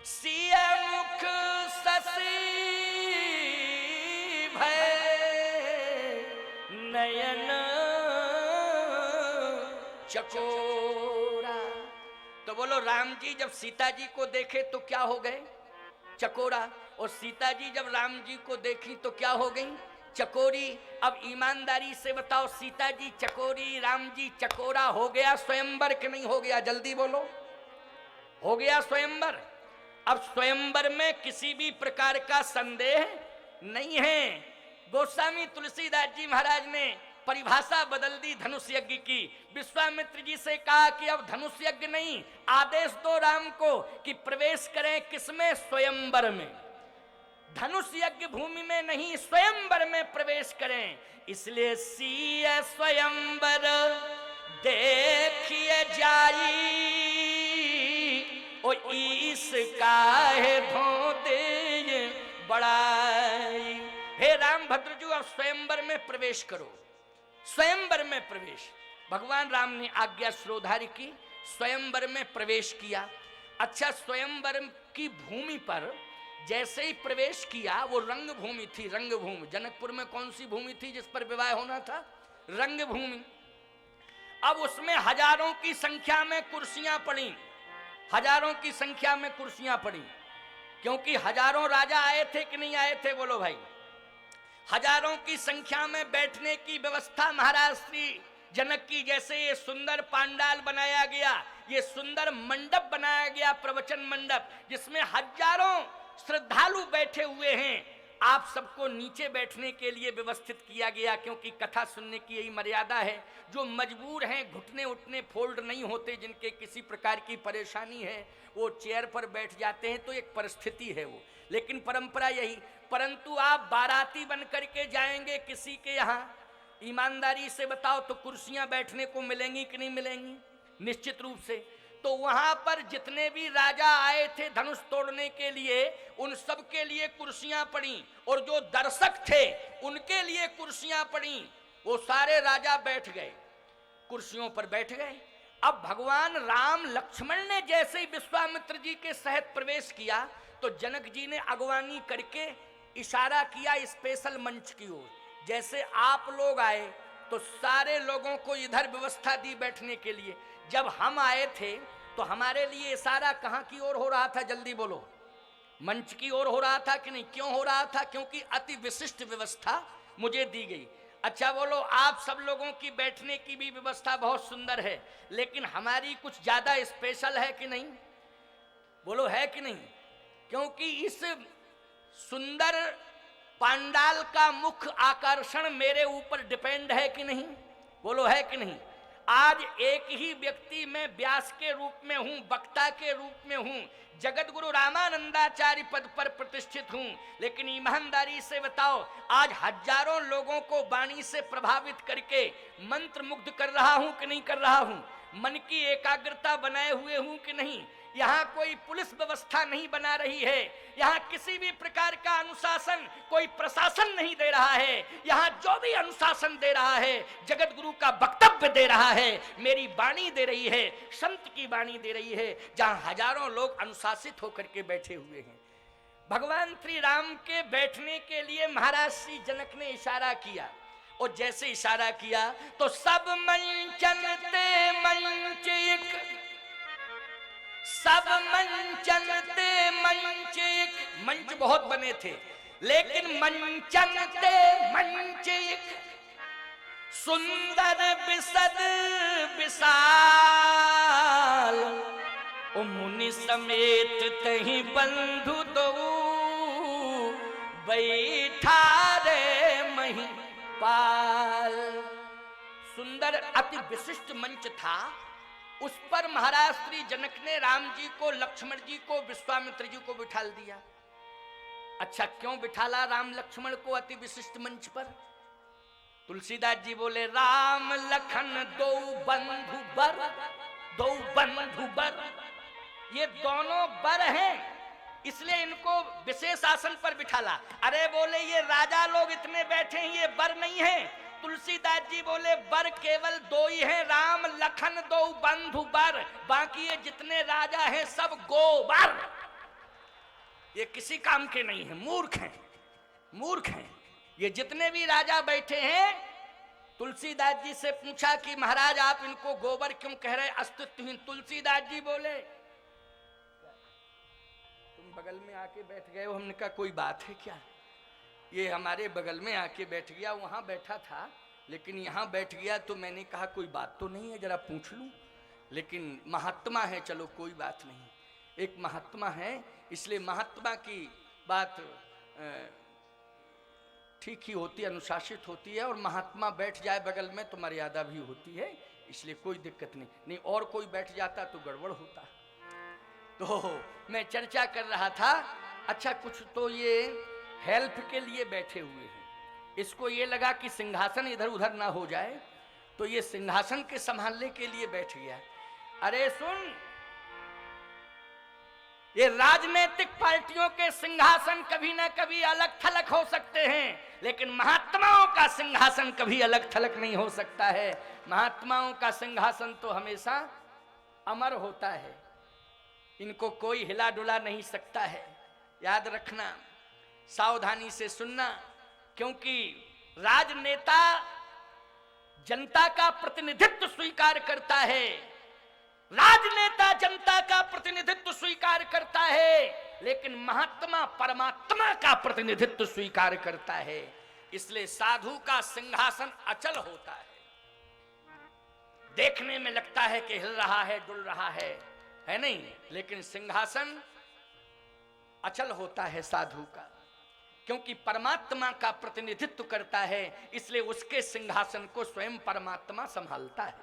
सिय मुख ससी भय नयन चकोरा। तो बोलो राम जी जब सीता जी को देखे तो क्या हो गए? चकोरा। और सीता जी जब राम जी को देखी तो क्या हो गई? चकोरी। अब ईमानदारी से बताओ, सीता जी चकोरी, राम जी चकोरा, हो गया स्वयंवर कि नहीं हो गया? जल्दी बोलो, हो गया स्वयंवर। अब स्वयंवर में किसी भी प्रकार का संदेह नहीं है। गोस्वामी तुलसीदास जी महाराज ने परिभाषा बदल दी धनुष यज्ञ की। विश्वामित्र जी से कहा कि अब धनुष यज्ञ नहीं, आदेश दो राम को कि प्रवेश करें किसमें? स्वयंवर में। धनुष यज्ञ भूमि में नहीं, स्वयंवर में प्रवेश करें। इसलिए सिय स्वयंवर देखिए जाई, ओ इसका है धोते बड़ाई। हे राम भद्र जी अब स्वयंवर में प्रवेश करो। स्वयंवर में प्रवेश, भगवान राम ने आज्ञा श्रोधारी की, स्वयंवर में प्रवेश किया। अच्छा, स्वयंवर की भूमि पर जैसे ही प्रवेश किया, वो रंग भूमि थी, रंग भूमि। जनकपुर में कौन सी भूमि थी जिस पर विवाह होना था? रंग भूमि। अब उसमें हजारों की संख्या में कुर्सियां पड़ी, हजारों की संख्या में कुर्सियां पड़ी, क्योंकि हजारों राजा आए थे कि नहीं आए थे? बोलो भाई। हजारों की संख्या में बैठने की व्यवस्था महाराज श्री जनक की। जैसे ये सुंदर पांडाल बनाया गया, ये सुंदर मंडप बनाया गया, प्रवचन मंडप, जिसमें हजारों श्रद्धालु बैठे हुए हैं। आप सबको नीचे बैठने के लिए व्यवस्थित किया गया, क्योंकि कथा सुनने की यही मर्यादा है। जो मजबूर हैं, घुटने उठने फोल्ड नहीं होते, जिनके किसी प्रकार की परेशानी है, वो चेयर पर बैठ जाते हैं, तो एक परिस्थिति है वो, लेकिन परंपरा यही। परंतु आप बाराती बन करके जाएंगे किसी के यहाँ, ईमानदारी से बताओ तो कुर्सियां बैठने को मिलेंगी कि नहीं मिलेंगी? निश्चित रूप से। तो वहां पर जितने भी राजा आए थे धनुष तोड़ने के लिए, उन सब के लिए कुर्सियां पड़ी, और जो दर्शक थे उनके लिए कुर्सियां पड़ी। वो सारे राजा बैठ गए, कुर्सियों पर बैठ गए। अब भगवान राम लक्ष्मण ने जैसे ही विश्वामित्र जी के सहित प्रवेश किया, तो जनक जी ने अगवानी करके इशारा किया स्पेशल मंच की ओर। जैसे आप लोग आए तो सारे लोगों को इधर व्यवस्था दी बैठने के लिए। जब हम आए थे तो हमारे लिए इशारा कहां की ओर हो रहा था? जल्दी बोलो। मंच की ओर हो रहा था कि नहीं? क्यों हो रहा था? क्योंकि अति विशिष्ट व्यवस्था मुझे दी गई। अच्छा बोलो, आप सब लोगों की बैठने की भी व्यवस्था बहुत सुंदर है, लेकिन हमारी कुछ ज्यादा स्पेशल है कि नहीं? बोलो, है कि नहीं? क्योंकि इस सुंदर पांडाल का मुख्य आकर्षण मेरे ऊपर डिपेंड है कि नहीं? बोलो, है कि नहीं? आज एक ही व्यक्ति में व्यास के रूप में हूं, वक्ता के रूप में हूं, जगत गुरु रामानंदाचार्य पद पर प्रतिष्ठित हूं, लेकिन ईमानदारी से बताओ, आज हजारों लोगों को वाणी से प्रभावित करके मंत्र मुग्ध कर रहा हूं कि नहीं कर रहा हूं? मन की एकाग्रता बनाए हुए हूं कि नहीं? यहाँ कोई पुलिस व्यवस्था नहीं बना रही है, यहाँ किसी भी प्रकार का अनुशासन कोई प्रशासन नहीं दे रहा है। यहाँ जो भी अनुशासन दे रहा है जगत गुरु का वक्तव्य दे रहा है, मेरी वाणी दे रही है, संत की वाणी दे रही है, जहाँ हजारों लोग अनुशासित होकर के बैठे हुए हैं। भगवान श्री राम के बैठने के लिए महाराज श्री जनक ने इशारा किया, और जैसे इशारा किया तो सब मंचन ते मंच एक, सब मंचन ते मंच एक। मंच बहुत बने थे, लेकिन मंचन ते मंच एक, सुंदर बिसद विशाल, ओ मुनि समेत तहि बंधु दो, बैठा रे महिपाल। सुंदर अति विशिष्ट मंच था, उस पर महाराज श्री जनक ने राम जी को, लक्ष्मण जी को, विश्वामित्र जी को बिठाल दिया। अच्छा, क्यों बिठाला राम लक्ष्मण को अति विशिष्ट मंच पर? तुलसीदास जी बोले, राम लखन दो बंधु बर, दो बंधु बर, ये दोनों बर हैं, इसलिए इनको विशेष आसन पर बिठाला। अरे बोले, ये राजा लोग इतने बैठे हैं, ये बर नहीं है। तुलसीदास जी बोले, बर केवल दो ही हैं, राम लखन दो बंधु बर, बाकी ये जितने राजा हैं सब गोबर। ये किसी काम के नहीं है, मूर्ख हैं, मूर्ख हैं। ये जितने भी राजा बैठे हैं, तुलसीदास जी से पूछा कि महाराज आप इनको गोबर क्यों कह रहे, अस्तित्वहीन। तुलसीदास जी बोले तुम बगल में आके बैठ गए हो। हमने कहा कोई बात है क्या, ये हमारे बगल में आके बैठ गया, वहां बैठा था लेकिन यहाँ बैठ गया, तो मैंने कहा कोई बात तो नहीं है, जरा पूछ लूं। लेकिन महात्मा है, चलो कोई बात नहीं, एक महात्मा है, इसलिए महात्मा की बात ठीक ही होती है, अनुशासित होती है। और महात्मा बैठ जाए बगल में तो मर्यादा भी होती है, इसलिए कोई दिक्कत नहीं। और कोई बैठ जाता तो गड़बड़ होता। तो मैं चर्चा कर रहा था, अच्छा कुछ तो ये हेल्प के लिए बैठे हुए हैं, इसको ये लगा कि सिंहासन इधर उधर ना हो जाए, तो ये सिंहासन के संभालने के लिए बैठ गया। अरे सुन, ये राजनीतिक पार्टियों के सिंहासन कभी ना कभी अलग थलग हो सकते हैं, लेकिन महात्माओं का सिंहासन कभी अलग थलग नहीं हो सकता है। महात्माओं का सिंहासन तो हमेशा अमर होता है, इनको कोई हिला डुला नहीं सकता है। याद रखना, सावधानी से सुनना, क्योंकि राजनेता जनता का प्रतिनिधित्व स्वीकार करता है, राजनेता जनता का प्रतिनिधित्व स्वीकार करता है, लेकिन महात्मा परमात्मा का प्रतिनिधित्व स्वीकार करता है। इसलिए साधु का सिंहासन अचल होता है, देखने में लगता है कि हिल रहा है, डुल रहा है नहीं, लेकिन सिंहासन अचल होता है साधु का, क्योंकि परमात्मा का प्रतिनिधित्व करता है, इसलिए उसके सिंहासन को स्वयं परमात्मा संभालता है।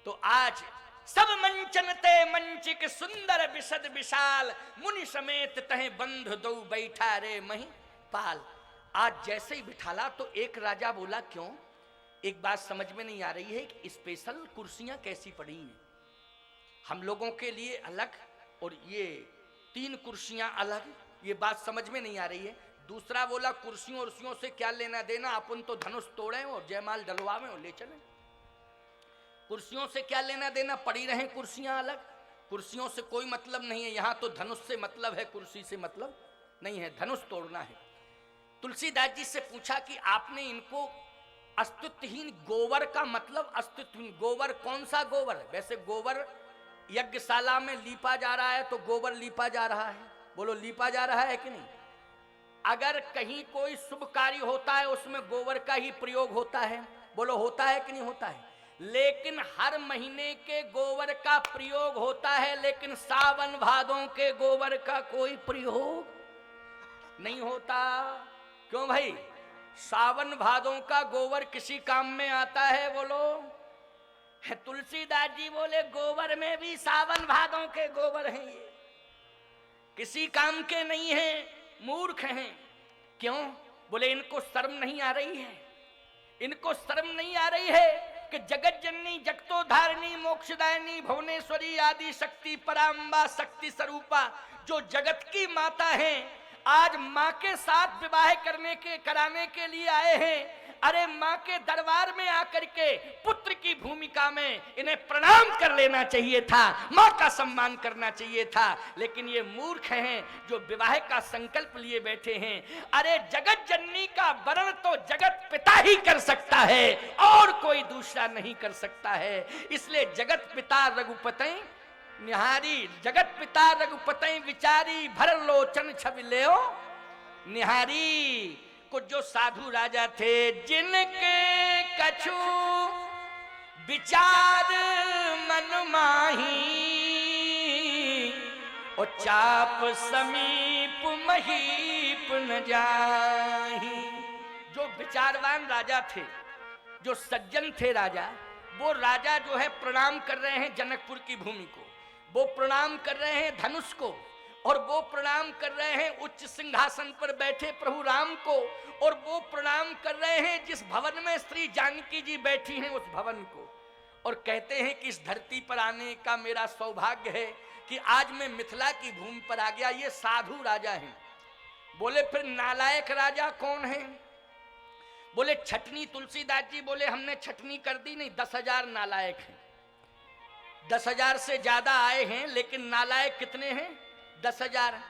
तो आज सब मंचन ते मंचिक सुंदर विशद विशाल, मुनि समेत तहे बंधु दो बैठा रे मही पाल। आज जैसे ही बिठाला तो एक राजा बोला क्यों, एक बात समझ में नहीं आ रही है कि स्पेशल कुर्सियां कैसी पड़ी हैं, हम लोगों के लिए अलग और ये 3 कुर्सियां अलग, ये बात समझ में नहीं आ रही है। दूसरा बोला कुर्सियों उर्सियों से क्या लेना देना, अपन तो धनुष तोड़े और जयमाल डलवावे और ले चले, कुर्सियों से क्या लेना देना, पड़ी रहें कुर्सियां अलग, कुर्सियों से कोई मतलब नहीं है। यहां तो धनुष से मतलब है, कुर्सी से मतलब नहीं है, धनुष तोड़ना है। तुलसीदास जी से पूछा कि आपने इनको अस्तित्वहीन गोबर का मतलब, अस्तित्वहीन गोबर कौन सा गोबर, वैसे गोबर यज्ञशाला में लीपा जा रहा है तो गोबर लीपा जा रहा है, बोलो लीपा जा रहा है कि नहीं। अगर कहीं कोई शुभ कार्य होता है उसमें गोबर का ही प्रयोग होता है, बोलो होता है कि नहीं होता है। लेकिन हर महीने के गोबर का प्रयोग होता है, लेकिन सावन भादों के गोबर का कोई प्रयोग नहीं होता। क्यों भाई, सावन भादों का गोबर किसी काम में आता है, बोलो। तुलसीदास जी बोले गोबर में भी सावन भादों के गोबर हैं, ये किसी काम के नहीं है, मूर्ख हैं। क्यों, बोले इनको शर्म नहीं आ रही है, इनको शर्म नहीं आ रही है कि जगत जननी जगतो धारिणी मोक्षदायिनी भुवनेश्वरी आदि शक्ति पराम्बा शक्ति स्वरूपा जो जगत की माता है, आज माँ के साथ विवाह कराने के लिए आए हैं। अरे माँ के दरबार में आकर के पुत्र की भूमिका में इन्हें प्रणाम कर लेना चाहिए था, माँ का सम्मान करना चाहिए था, लेकिन ये मूर्ख हैं जो विवाह का संकल्प लिए बैठे हैं। अरे जगत जननी का वर्ण तो जगत पिता ही कर सकता है और कोई दूसरा नहीं कर सकता है। इसलिए जगत पिता रघुपति निहारी, जगत पिता रघुपति विचारी, भर लोचन छवि लेओ निहारी। कुछ जो साधु राजा थे जिनके कछु विचार मन माही, और चाप समीप महीप न जाही। जो विचारवान राजा थे, जो सज्जन थे राजा, वो राजा जो है प्रणाम कर रहे हैं जनकपुर की भूमि को, वो प्रणाम कर रहे हैं धनुष को, और वो प्रणाम कर रहे हैं उच्च सिंहासन पर बैठे प्रभु राम को, और वो प्रणाम कर रहे हैं जिस भवन में श्री जानकी जी बैठी हैं उस भवन को। और कहते हैं कि इस धरती पर आने का मेरा सौभाग्य है कि आज मैं मिथिला की भूमि पर आ गया। ये साधु राजा हैं। बोले फिर नालायक राजा कौन है, बोले छटनी। तुलसीदास जी बोले हमने छटनी कर दी नहीं, 10,000 नालायक हैं। 10,000 से ज्यादा आए हैं, लेकिन नालायक कितने हैं, 10,000।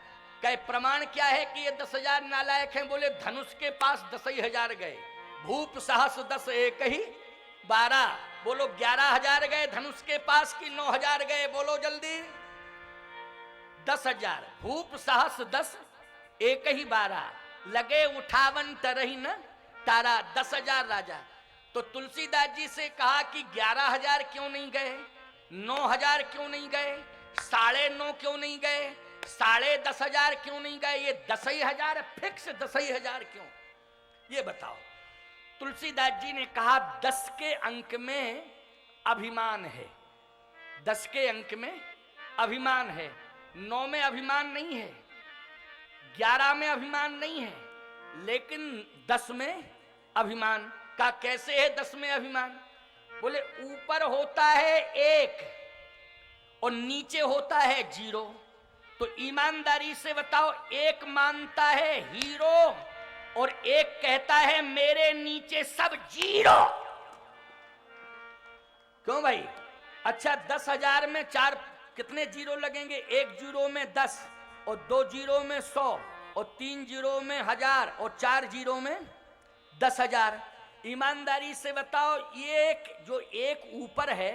कहे प्रमाण क्या है कि ये 10,000 नालायक हैं? बोले धनुष के पास 10,000 गए, भूप सहस 10 एक ही 12। बोलो 11,000 गए धनुष के पास कि 9,000 गए? बोलो जल्दी। 10,000 भूप सहस 10 एक ही 12, लगे उठावन तरही न तारा। 10,000 राजा। तो तुलसीदास जी से कहा कि 11,000 क्यों नहीं गए, 9,000 क्यों नहीं गए, 9.5 क्यों नहीं गए, 10,500 क्यों नहीं गए, ये 10,000 फिक्स 10,000 क्यों, ये बताओ। तुलसीदास जी ने कहा 10 के अंक में अभिमान है, 10 के अंक में अभिमान है, 9 में अभिमान नहीं है, 11 में अभिमान नहीं है, लेकिन 10 में अभिमान का कैसे है? 10 में अभिमान, बोले ऊपर होता है 1 और नीचे होता है 0। तो ईमानदारी से बताओ, 1 मानता है हीरो और 1 कहता है मेरे नीचे सब 0। क्यों भाई? अच्छा 10,000 में 4 कितने 0 लगेंगे? 1 0 में 10 और 2 0 में 100 और 3 0 में 1000 और 4 0 में 10,000। ईमानदारी से बताओ, ये जो 1 ऊपर है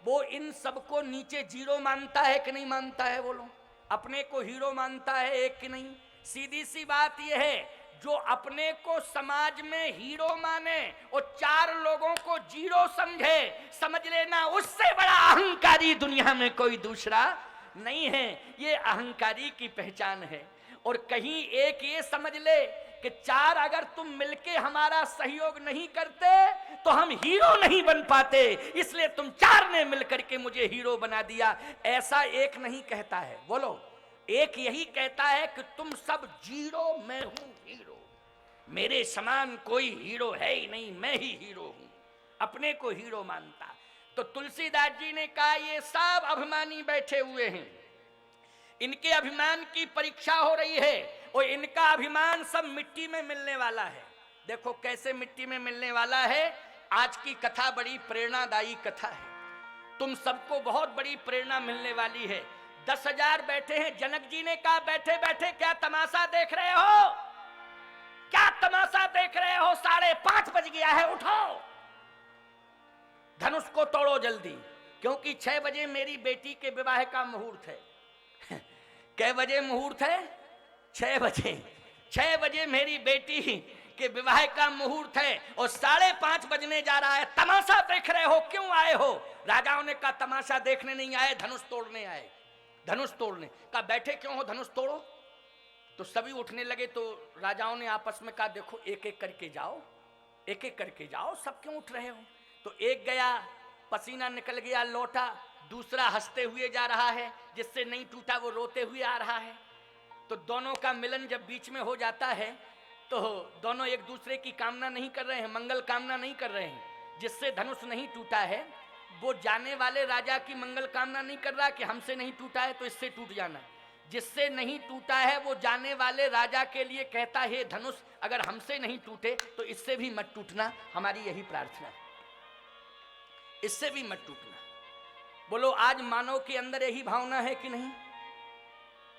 वो इन सबको नीचे 0 मानता है कि नहीं मानता है? बोलो, अपने को हीरो मानता है 1 कि नहीं? सीधी सी बात यह है, जो अपने को समाज में हीरो माने और 4 लोगों को 0 समझे, समझ लेना उससे बड़ा अहंकारी दुनिया में कोई दूसरा नहीं है। ये अहंकारी की पहचान है। और कहीं एक ये समझ ले कि 4 अगर तुम मिलके हमारा सहयोग नहीं करते तो हम हीरो नहीं बन पाते, इसलिए तुम 4 ने मिलकर के मुझे हीरो बना दिया, ऐसा एक नहीं कहता है। बोलो, एक यही कहता है कि तुम सब 0, मैं हूं हीरो, मेरे समान कोई हीरो है ही नहीं, मैं ही हीरो हूं, अपने को हीरो मानता। तो तुलसीदास जी ने कहा ये सब अभिमानी बैठे हुए हैं, इनके अभिमान की परीक्षा हो रही है और इनका अभिमान सब मिट्टी में मिलने वाला है। देखो कैसे मिट्टी में मिलने वाला है। आज की कथा बड़ी प्रेरणादायी कथा है, तुम सबको बहुत बड़ी प्रेरणा मिलने वाली है। 10,000 बैठे हैं। जनक जी ने कहा बैठे बैठे क्या तमाशा देख रहे हो, क्या तमाशा देख रहे हो, 5:30 बज गया है, उठो धनुष को तोड़ो जल्दी, क्योंकि 6 बजे मेरी बेटी के विवाह का मुहूर्त है। कै बजे मुहूर्त है? 6 बजे। 6 बजे मेरी बेटी के विवाह का मुहूर्त है और 5:30 बजने जा रहा है, तमाशा देख रहे हो, क्यों आए हो? राजाओं ने कहा तमाशा देखने नहीं आए, धनुष तोड़ने आए। धनुष तोड़ने का बैठे क्यों हो, धनुष तोड़ो। तो सभी उठने लगे। तो राजाओं ने आपस में कहा देखो एक एक करके जाओ, एक एक करके जाओ, सब क्यों उठ रहे हो? तो एक गया, पसीना निकल गया, लौटा। दूसरा हंसते हुए जा रहा है, जिससे नहीं टूटा वो रोते हुए आ रहा है। तो दोनों का मिलन जब बीच में हो जाता है तो दोनों एक दूसरे की कामना नहीं कर रहे हैं, मंगल कामना नहीं कर रहे हैं। जिससे धनुष नहीं टूटा है वो जाने वाले राजा की मंगल कामना नहीं कर रहा कि हमसे नहीं टूटा है तो इससे टूट जाना। जिससे नहीं टूटा है वो जाने वाले राजा के लिए कहता है धनुष अगर हमसे नहीं टूटे तो इससे भी मत टूटना, हमारी यही प्रार्थना है, इससे भी मत टूटना। बोलो आज मानव के अंदर यही भावना है कि नहीं?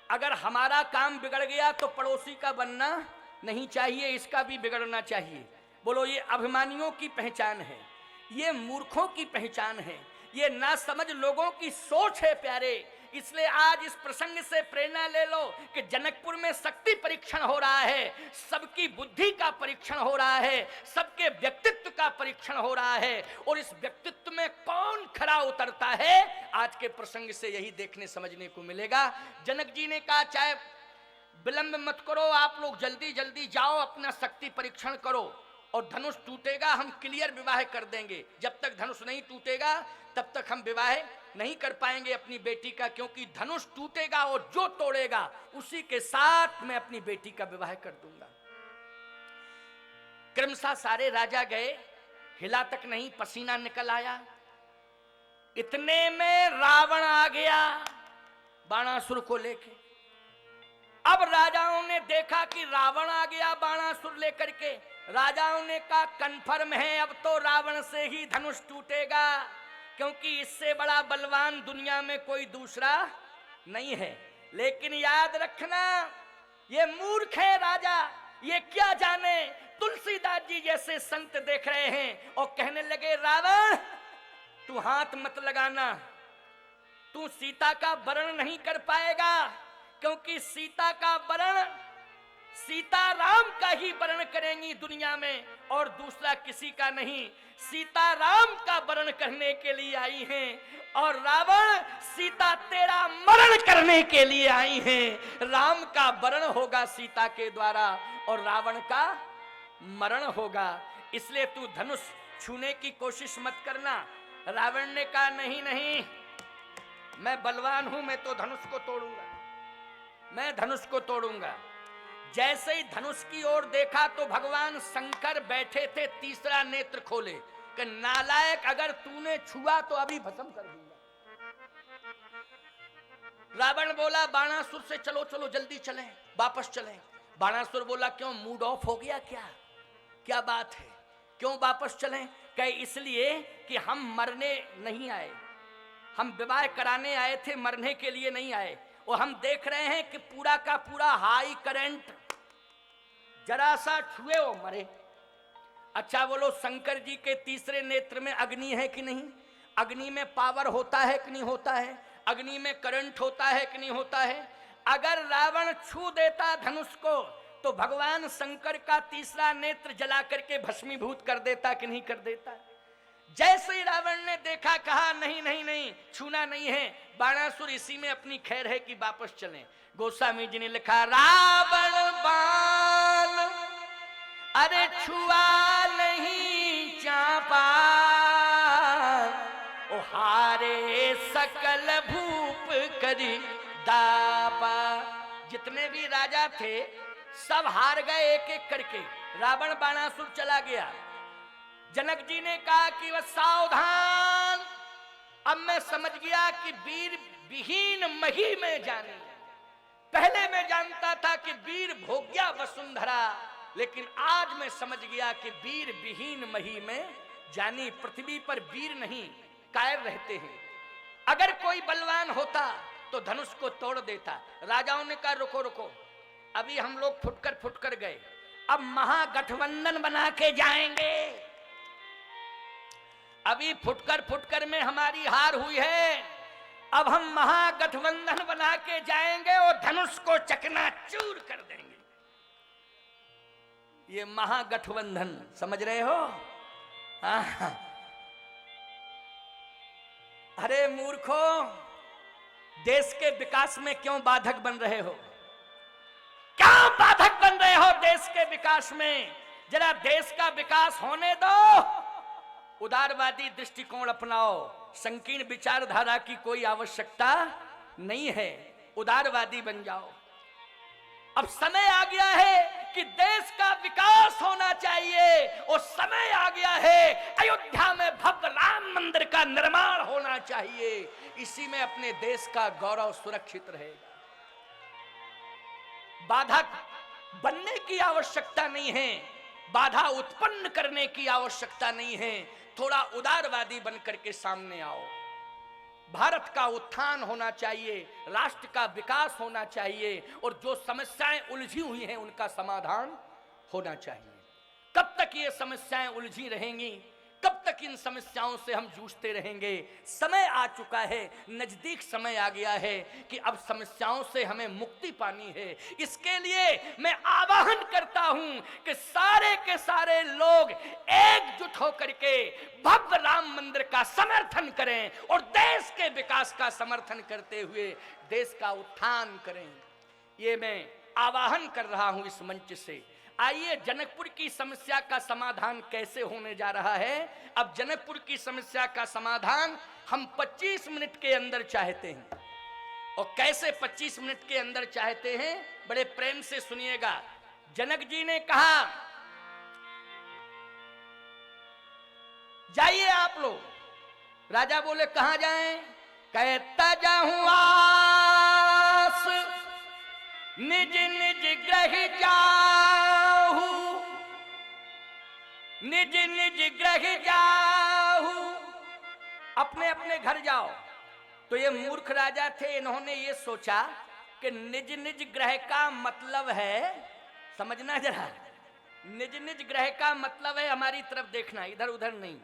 अगर हमारा काम बिगड़ गया तो पड़ोसी का बनना नहीं चाहिए, इसका भी बिगड़ना चाहिए। बोलो ये अभिमानियों की पहचान है, ये मूर्खों की पहचान है, ये नासमझ लोगों की सोच है प्यारे। इसलिए आज इस प्रसंग से प्रेरणा ले लो कि जनकपुर में शक्ति परीक्षण हो रहा है, सबकी बुद्धि का परीक्षण हो रहा है, सबके व्यक्तित्व का परीक्षण हो रहा है, और इस व्यक्तित्व में कौन खरा उतरता है आज के प्रसंग से यही देखने समझने को मिलेगा। जनक जी ने कहा चाहे विलंब मत करो, आप लोग जल्दी जल्दी जाओ, अपना शक्ति परीक्षण करो और धनुष टूटेगा हम क्लियर विवाह कर देंगे। जब तक धनुष नहीं टूटेगा तब तक हम विवाह नहीं कर पाएंगे अपनी बेटी का, क्योंकि धनुष टूटेगा और जो तोड़ेगा उसी के साथ मैं अपनी बेटी का विवाह कर दूंगा। क्रमशः सारे राजा गए, हिला तक नहीं, पसीना निकल आया। इतने में रावण आ गया बाणासुर को लेके। अब राजाओं ने देखा कि रावण आ गया बाणासुर लेकर के। राजाओं ने कहा कन्फर्म है अब तो रावण से ही धनुष टूटेगा, क्योंकि इससे बड़ा बलवान दुनिया में कोई दूसरा नहीं है। लेकिन याद रखना ये मूर्ख है राजा, ये क्या जाने। तुलसीदास जी जैसे संत देख रहे हैं और कहने लगे, रावण तू हाथ मत लगाना, तू सीता का वरण नहीं कर पाएगा, क्योंकि सीता का वरण सीता राम का ही वर्ण करेंगी दुनिया में, और दूसरा किसी का नहीं। सीता राम का वर्ण करने के लिए आई हैं, और रावण सीता तेरा मरण करने के लिए आई हैं। राम का वर्ण होगा सीता के द्वारा और रावण का मरण होगा, इसलिए तू धनुष छूने की कोशिश मत करना। रावण ने कहा, नहीं नहीं, मैं बलवान हूं, मैं तो धनुष को तोड़ूंगा, मैं धनुष को तोड़ूंगा। जैसे ही धनुष की ओर देखा तो भगवान शंकर बैठे थे, तीसरा नेत्र खोले कि नालायक, अगर तूने छुआ तो अभी भस्म कर दूंगा। रावण बोला, बाणासुर से चलो चलो जल्दी चलें, वापस चलें। बाणासुर बोला, क्यों मूड ऑफ हो गया क्या, क्या बात है, क्यों वापस चलें? कहे इसलिए कि हम मरने नहीं आए, हम विवाह कराने आए थे, मरने के लिए नहीं आए। और हम देख रहे हैं कि पूरा का पूरा हाई करंट, जरा सा छुए वो मरे। अच्छा बोलो, शंकर जी के तीसरे नेत्र में अग्नि है कि नहीं? अग्नि में पावर होता है कि नहीं होता है? अग्नि में करंट होता है कि नहीं होता है? अगर रावण छू देता धनुष को तो भगवान शंकर का तीसरा नेत्र जला करके भस्मीभूत कर देता कि नहीं कर देता? जैसे ही रावण ने देखा, कहा नहीं नहीं नहीं, छूना नहीं है। बाणासुर इसी में अपनी खैर है कि वापस चलें। गोस्वामी जी ने लिखा, रावण बाण अरे छुआ नहीं चापा, ओ हारे सकल भूप करी दापा। जितने भी राजा थे सब हार गए एक एक करके। रावण बाणासुर चला गया। जनक जी ने कहा कि वह सावधान, अब मैं समझ गया कि वीर विहीन मही में जानी। पहले मैं जानता था कि वीर भोग्या वसुंधरा, लेकिन आज मैं समझ गया कि वीर विहीन मही में जानी। पृथ्वी पर वीर नहीं, कायर रहते हैं। अगर कोई बलवान होता तो धनुष को तोड़ देता। राजाओं ने कहा, रुको रुको, अभी हम लोग फुटकर गए, अब महागठबंधन बना के जाएंगे। अभी फुटकर में हमारी हार हुई है, अब हम महागठबंधन बना के जाएंगे और धनुष को चकनाचूर कर देंगे। ये महागठबंधन समझ रहे हो? अरे मूर्खो, देश के विकास में क्यों बाधक बन रहे हो? क्या बाधक बन रहे हो देश के विकास में? जरा देश का विकास होने दो। उदारवादी दृष्टिकोण अपनाओ, संकीर्ण विचारधारा की कोई आवश्यकता नहीं है, उदारवादी बन जाओ। अब समय आ गया है कि देश का विकास होना चाहिए, और समय आ गया है अयोध्या में भव्य राम मंदिर का निर्माण होना चाहिए। इसी में अपने देश का गौरव सुरक्षित रहेगा। बाधा बनने की आवश्यकता नहीं है, बाधा उत्पन्न करने की आवश्यकता नहीं है। थोड़ा उदारवादी बनकर के सामने आओ। भारत का उत्थान होना चाहिए, राष्ट्र का विकास होना चाहिए, और जो समस्याएं उलझी हुई हैं उनका समाधान होना चाहिए। कब तक ये समस्याएं उलझी रहेंगी? कब तक इन समस्याओं से हम जूझते रहेंगे? समय आ चुका है, नजदीक समय आ गया है कि अब समस्याओं से हमें मुक्ति पानी है। इसके लिए मैं आह्वान करता हूं कि सारे के सारे लोग एकजुट होकर के भव्य राम मंदिर का समर्थन करें और देश के विकास का समर्थन करते हुए देश का उत्थान करें। ये मैं आह्वान कर रहा हूं इस मंच से। आइए, जनकपुर की समस्या का समाधान कैसे होने जा रहा है। अब जनकपुर की समस्या का समाधान हम 25 मिनट के अंदर चाहते हैं। और कैसे 25 मिनट के अंदर चाहते हैं, बड़े प्रेम से सुनिएगा। जनक जी ने कहा, जाइए आप लोग। राजा बोले, कहां जाएं? कहता जाऊं आस निज निज ग्रह जाहू, निज निज ग्रह जाहू। अपने अपने घर जाओ। तो ये मूर्ख राजा थे, इन्होंने ये सोचा कि निज निज ग्रह का मतलब है, समझना जरा, निज निज ग्रह का मतलब है हमारी तरफ देखना, इधर उधर नहीं।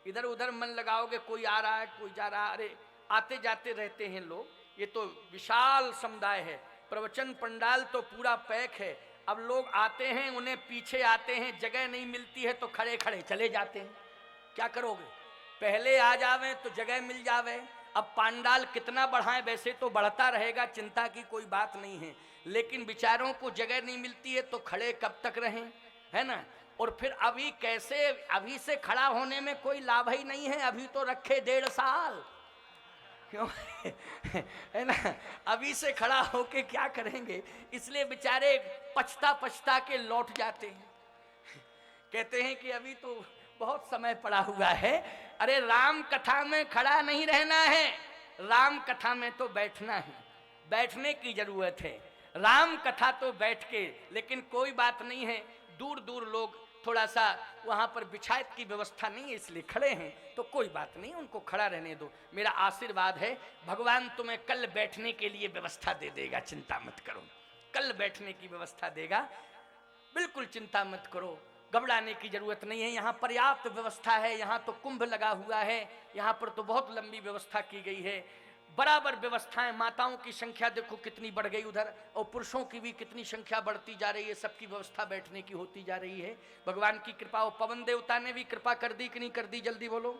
इधर उधर मन लगाओगे, कोई आ रहा है कोई जा रहा है, अरे आते जाते रहते हैं लोग, ये तो विशाल समुदाय है, प्रवचन पंडाल तो पूरा पैक है। अब लोग आते हैं, उन्हें पीछे आते हैं, जगह नहीं मिलती है तो खड़े खड़े चले जाते हैं। क्या करोगे, पहले आ जावे तो जगह मिल जावे। अब पंडाल कितना बढ़ाएं, वैसे तो बढ़ता रहेगा, चिंता की कोई बात नहीं है, लेकिन बेचारों को जगह नहीं मिलती है तो खड़े कब तक रहें, है ना। और फिर अभी कैसे, अभी से खड़ा होने में कोई लाभ ही नहीं है, अभी तो रखे 1.5 साल, क्यों है ना, अभी से खड़ा होके क्या करेंगे, इसलिए बेचारे पछता पछता के लौट जाते हैं, कहते हैं कि अभी तो बहुत समय पड़ा हुआ है। अरे राम कथा में खड़ा नहीं रहना है, राम कथा में तो बैठना है, बैठने की जरूरत है, राम कथा तो बैठ के, लेकिन कोई बात नहीं है, दूर दूर लोग थोड़ा सा वहां पर बिछायत की व्यवस्था नहीं है इसलिए खड़े हैं, तो कोई बात नहीं, उनको खड़ा रहने दो। मेरा आशीर्वाद है, भगवान तुम्हें कल बैठने के लिए व्यवस्था दे देगा, चिंता मत करो, कल बैठने की व्यवस्था देगा, बिल्कुल चिंता मत करो, घबराने की जरूरत नहीं है। यहाँ पर्याप्त व्यवस्था है, यहाँ तो कुंभ लगा हुआ है, यहाँ पर तो बहुत लंबी व्यवस्था की गई है, बराबर व्यवस्थाएं, माताओं की संख्या देखो कितनी बढ़ गई उधर, और पुरुषों की भी कितनी संख्या बढ़ती जा रही है, सबकी व्यवस्था बैठने की होती जा रही है, भगवान की कृपा। और पवन देवता ने भी कृपा कर दी कि नहीं कर दी, जल्दी बोलो।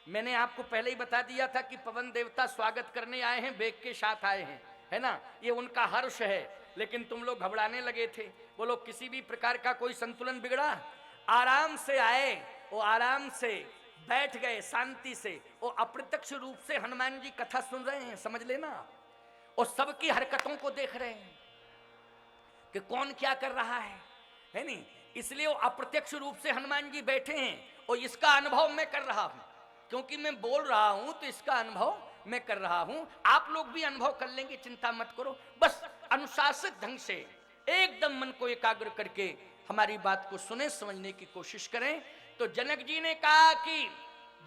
मैंने आपको पहले ही बता दिया था कि पवन देवता स्वागत करने आए हैं, बेग के साथ आए हैं, है ना, ये उनका हर्ष है, लेकिन तुम लोग घबराने लगे थे। बोलो किसी भी प्रकार का कोई संतुलन बिगड़ा, आराम से आए, वो आराम से बैठ गए शांति से, और अप्रत्यक्ष रूप से हनुमान जी कथा सुन रहे हैं, समझ लेना, और सबकी हरकतों को देख रहे हैं कि कौन क्या कर रहा है नहीं, इसलिए वो अप्रत्यक्ष रूप से हनुमान जी बैठे हैं, और इसका अनुभव मैं कर रहा हूं, क्योंकि मैं बोल रहा हूं तो इसका अनुभव मैं कर रहा हूं, आप लोग भी अनुभव कर लेंगे, चिंता मत करो। बस अनुशासित ढंग से एकदम मन को एकाग्र करके हमारी बात को सुने, समझने की कोशिश करें। तो जनक जी ने कहा कि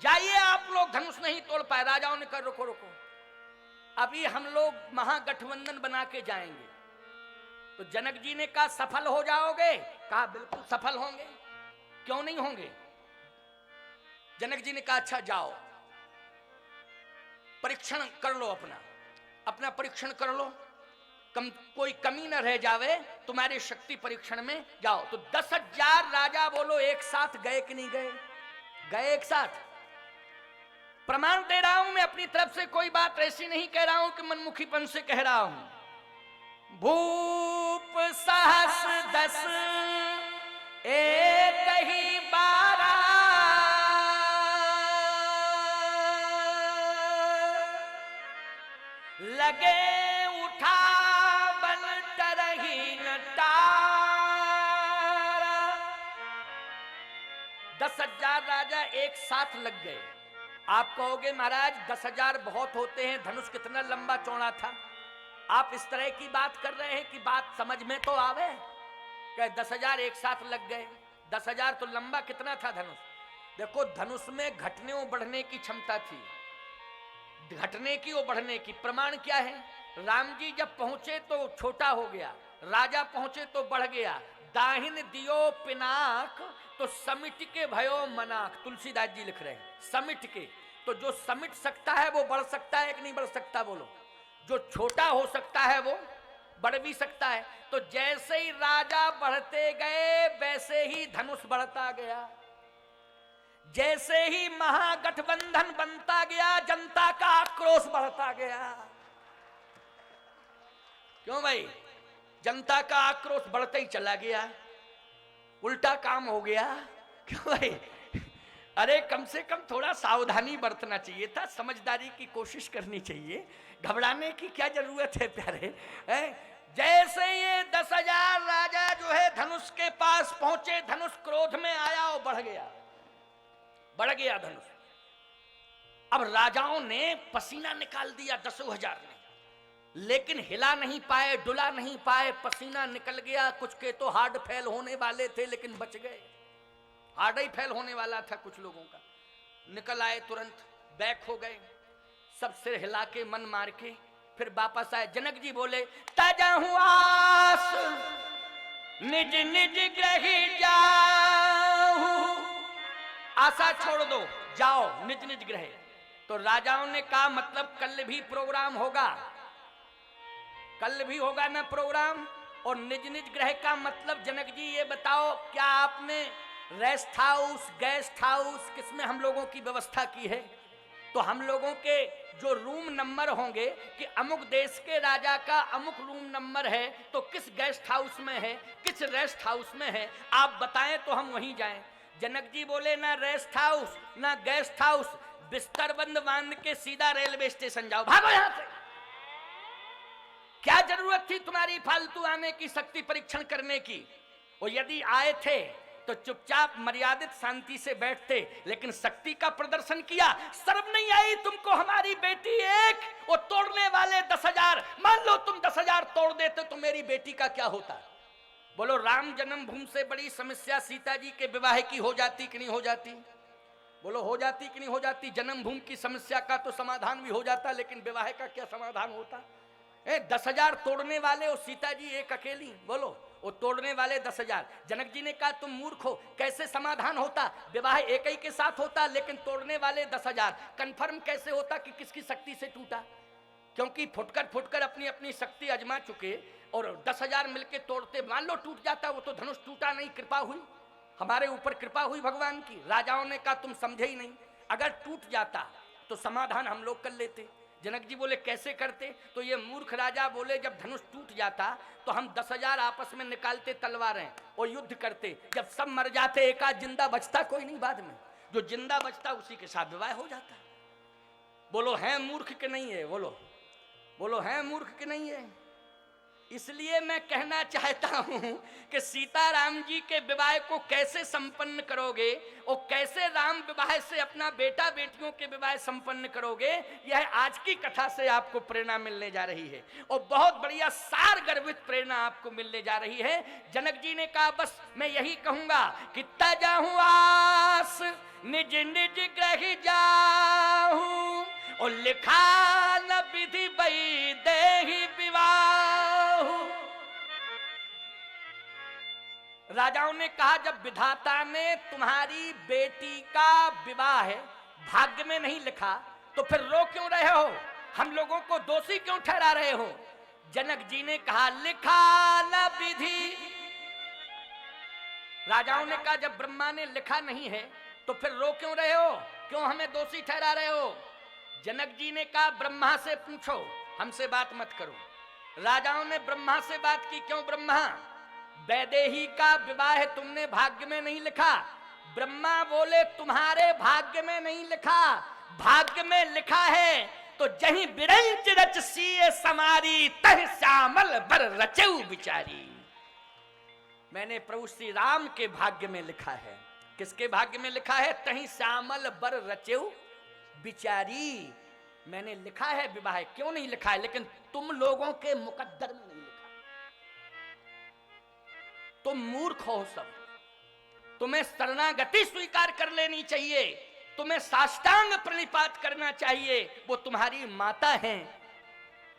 जाइए आप लोग, धनुष नहीं तोड़ पाए, राजाओं ने कहा रुको रुको, अभी हम लोग महागठबंधन बना के जाएंगे। तो जनक जी ने कहा सफल हो जाओगे, कहा बिल्कुल सफल होंगे, क्यों नहीं होंगे। जनक जी ने कहा अच्छा जाओ, परीक्षण कर लो, अपना परीक्षण कर लो, कोई कमी न रह जावे तुम्हारे शक्ति परीक्षण में, जाओ। तो 10,000 राजा बोलो एक साथ गए कि नहीं गए, गए एक साथ। प्रमाण दे रहा हूं मैं अपनी तरफ से, कोई बात ऐसी नहीं कह रहा हूं कि मनमुखीपन से कह रहा हूं। भूप सहस 10 एक ही 12 लगे उठा 10,000 राजा एक साथ लग गए। आप कहोगे महाराज 10,000 बहुत होते हैं, धनुष कितना लंबा चौड़ा था, आप इस तरह की बात कर रहे हैं कि बात समझ में तो आवे, क्या 10,000 एक साथ लग गए, 10,000 तो लंबा कितना था धनुष। देखो धनुष में घटने और बढ़ने की क्षमता थी, घटने की और बढ़ने की। प्रमाण क्या है, राम जी जब पहुंचे तो छोटा हो गया, राजा पहुंचे तो बढ़ गया, दाहिन दियो पिनाक तो समिट के भयो मनाक, तुलसीदास जी लिख रहे हैं समिट के। तो जो समिट सकता है वो बढ़ सकता है कि नहीं बढ़ सकता, बोलो। जो छोटा हो सकता है वो बढ़ भी सकता है। तो जैसे ही राजा बढ़ते गए वैसे ही धनुष बढ़ता गया, जैसे ही महागठबंधन बनता गया जनता का आक्रोश बढ़ता गया। क्यों भाई, जनता का आक्रोश बढ़ता ही चला गया, उल्टा काम हो गया। क्यों भाई, अरे कम से कम थोड़ा सावधानी बरतना चाहिए था, समझदारी की कोशिश करनी चाहिए, घबराने की क्या जरूरत है प्यारे। जैसे ये 10,000 राजा जो है धनुष के पास पहुंचे, धनुष क्रोध में आया और बढ़ गया धनुष। अब राजाओं ने पसीना निकाल दिया 10,000 ने, लेकिन हिला नहीं पाए, डुला नहीं पाए, पसीना निकल गया। कुछ के तो हार्ट फेल होने वाले थे लेकिन बच गए, हार्ट ही फेल होने वाला था कुछ लोगों का, निकल आए तुरंत, बैक हो गए। सब सिर हिला के मन मार के फिर वापस आए। जनक जी बोले तजहु आस निज निज ग्रह जाहु, आशा छोड़ दो, जाओ निज निज ग्रह। तो राजाओं ने कहा मतलब कल भी प्रोग्राम होगा, कल भी होगा ना प्रोग्राम। और निज निज ग्रह का मतलब जनक जी ये बताओ, क्या आपने रेस्ट हाउस, गेस्ट हाउस, किसमें हम लोगों की व्यवस्था की है? तो हम लोगों के जो रूम नंबर होंगे कि अमुक देश के राजा का अमुक रूम नंबर है, तो किस गेस्ट हाउस में है, किस रेस्ट हाउस में है, आप बताएं तो हम वहीं जाएं। जनक जी बोले ना रेस्ट हाउस ना गेस्ट हाउस, बिस्तर बंद बांध के सीधा रेलवे स्टेशन जाओ, भागो यहां से। क्या जरूरत थी तुम्हारी फालतू आने की, शक्ति परीक्षण करने की? और यदि आए थे तो चुपचाप मर्यादित शांति से बैठते, लेकिन शक्ति का प्रदर्शन किया। शर्म नहीं आई तुमको? हमारी बेटी एक और तोड़ने वाले 10,000। मान लो तुम 10,000 तोड़ देते तो मेरी बेटी का क्या होता? बोलो राम जन्मभूमि से बड़ी समस्या सीता जी के विवाह की हो जाती कि नहीं हो जाती? बोलो हो जाती कि नहीं हो जाती? जन्मभूमि की समस्या का तो समाधान भी हो जाता, लेकिन विवाह का क्या समाधान होता? 10,000 तोड़ने वाले और सीता जी एक अकेली, बोलो वो तोड़ने वाले 10,000। जनक जी ने कहा तुम मूर्ख हो, कैसे समाधान होता? विवाह एक ही के साथ होता, लेकिन तोड़ने वाले 10,000। कंफर्म कैसे होता कि किसकी शक्ति से टूटा? क्योंकि फुटकर फुटकर अपनी अपनी शक्ति आजमा चुके, और 10,000 मिलके तोड़ते, मान लो टूट जाता, वो तो धनुष टूटा नहीं, कृपा हुई, हमारे ऊपर कृपा हुई भगवान की। राजाओं ने कहा तुम समझे ही नहीं, अगर टूट जाता तो समाधान हम लोग कर लेते। जनक जी बोले कैसे करते? तो ये मूर्ख राजा बोले जब धनुष टूट जाता तो हम 10,000 आपस में निकालते तलवारें और युद्ध करते, जब सब मर जाते एक आध जिंदा बचता, कोई नहीं, बाद में जो जिंदा बचता उसी के साथ विवाह हो जाता। बोलो है मूर्ख के नहीं है? बोलो बोलो है मूर्ख के नहीं है? इसलिए मैं कहना चाहता हूं कि सीताराम जी के विवाह को कैसे संपन्न करोगे और कैसे राम विवाह से अपना बेटा बेटियों के विवाह संपन्न करोगे, यह आज की कथा से आपको प्रेरणा मिलने जा रही है, और बहुत बढ़िया सार गर्भित प्रेरणा आपको मिलने जा रही है। जनक जी ने कहा बस मैं यही कहूंगा कि तजहु आस निज निज ग्रह जाहू, और लिखा न विधि बई देहि विवाह। राजाओं ने कहा जब विधाता ने तुम्हारी बेटी का विवाह है भाग्य में नहीं लिखा, तो फिर रो क्यों रहे हो? हम लोगों को दोषी क्यों ठहरा रहे हो? जनक जी ने कहा लिखा न विधि। राजाओं ने कहा जब ब्रह्मा ने लिखा नहीं है तो फिर रो क्यों रहे हो? क्यों हमें दोषी ठहरा रहे हो? जनक जी ने कहा ब्रह्मा से पूछो, हमसे बात मत करो। राजाओं ने ब्रह्मा से बात की, क्यों ब्रह्मा? वैदेही का विवाह तुमने भाग्य में नहीं लिखा। ब्रह्मा बोले तुम्हारे भाग्य में नहीं लिखा, भाग्य में लिखा है तो जहीं बिरंज रच सीए समारी तह श्यामल बर रचऊ बिचारी। मैंने प्रभु श्री राम के भाग्य में लिखा है। किसके भाग्य में लिखा है? तहीं श्यामल बर रचऊ बिचारी। मैंने लिखा है विवाह, क्यों नहीं लिखा है? लेकिन तुम लोगों के मुकद्दर में नहीं लिखा। तुम मूर्ख हो सब, तुम्हें शरणागति स्वीकार कर लेनी चाहिए, तुम्हें साष्टांग प्रणिपात करना चाहिए। वो तुम्हारी माता हैं,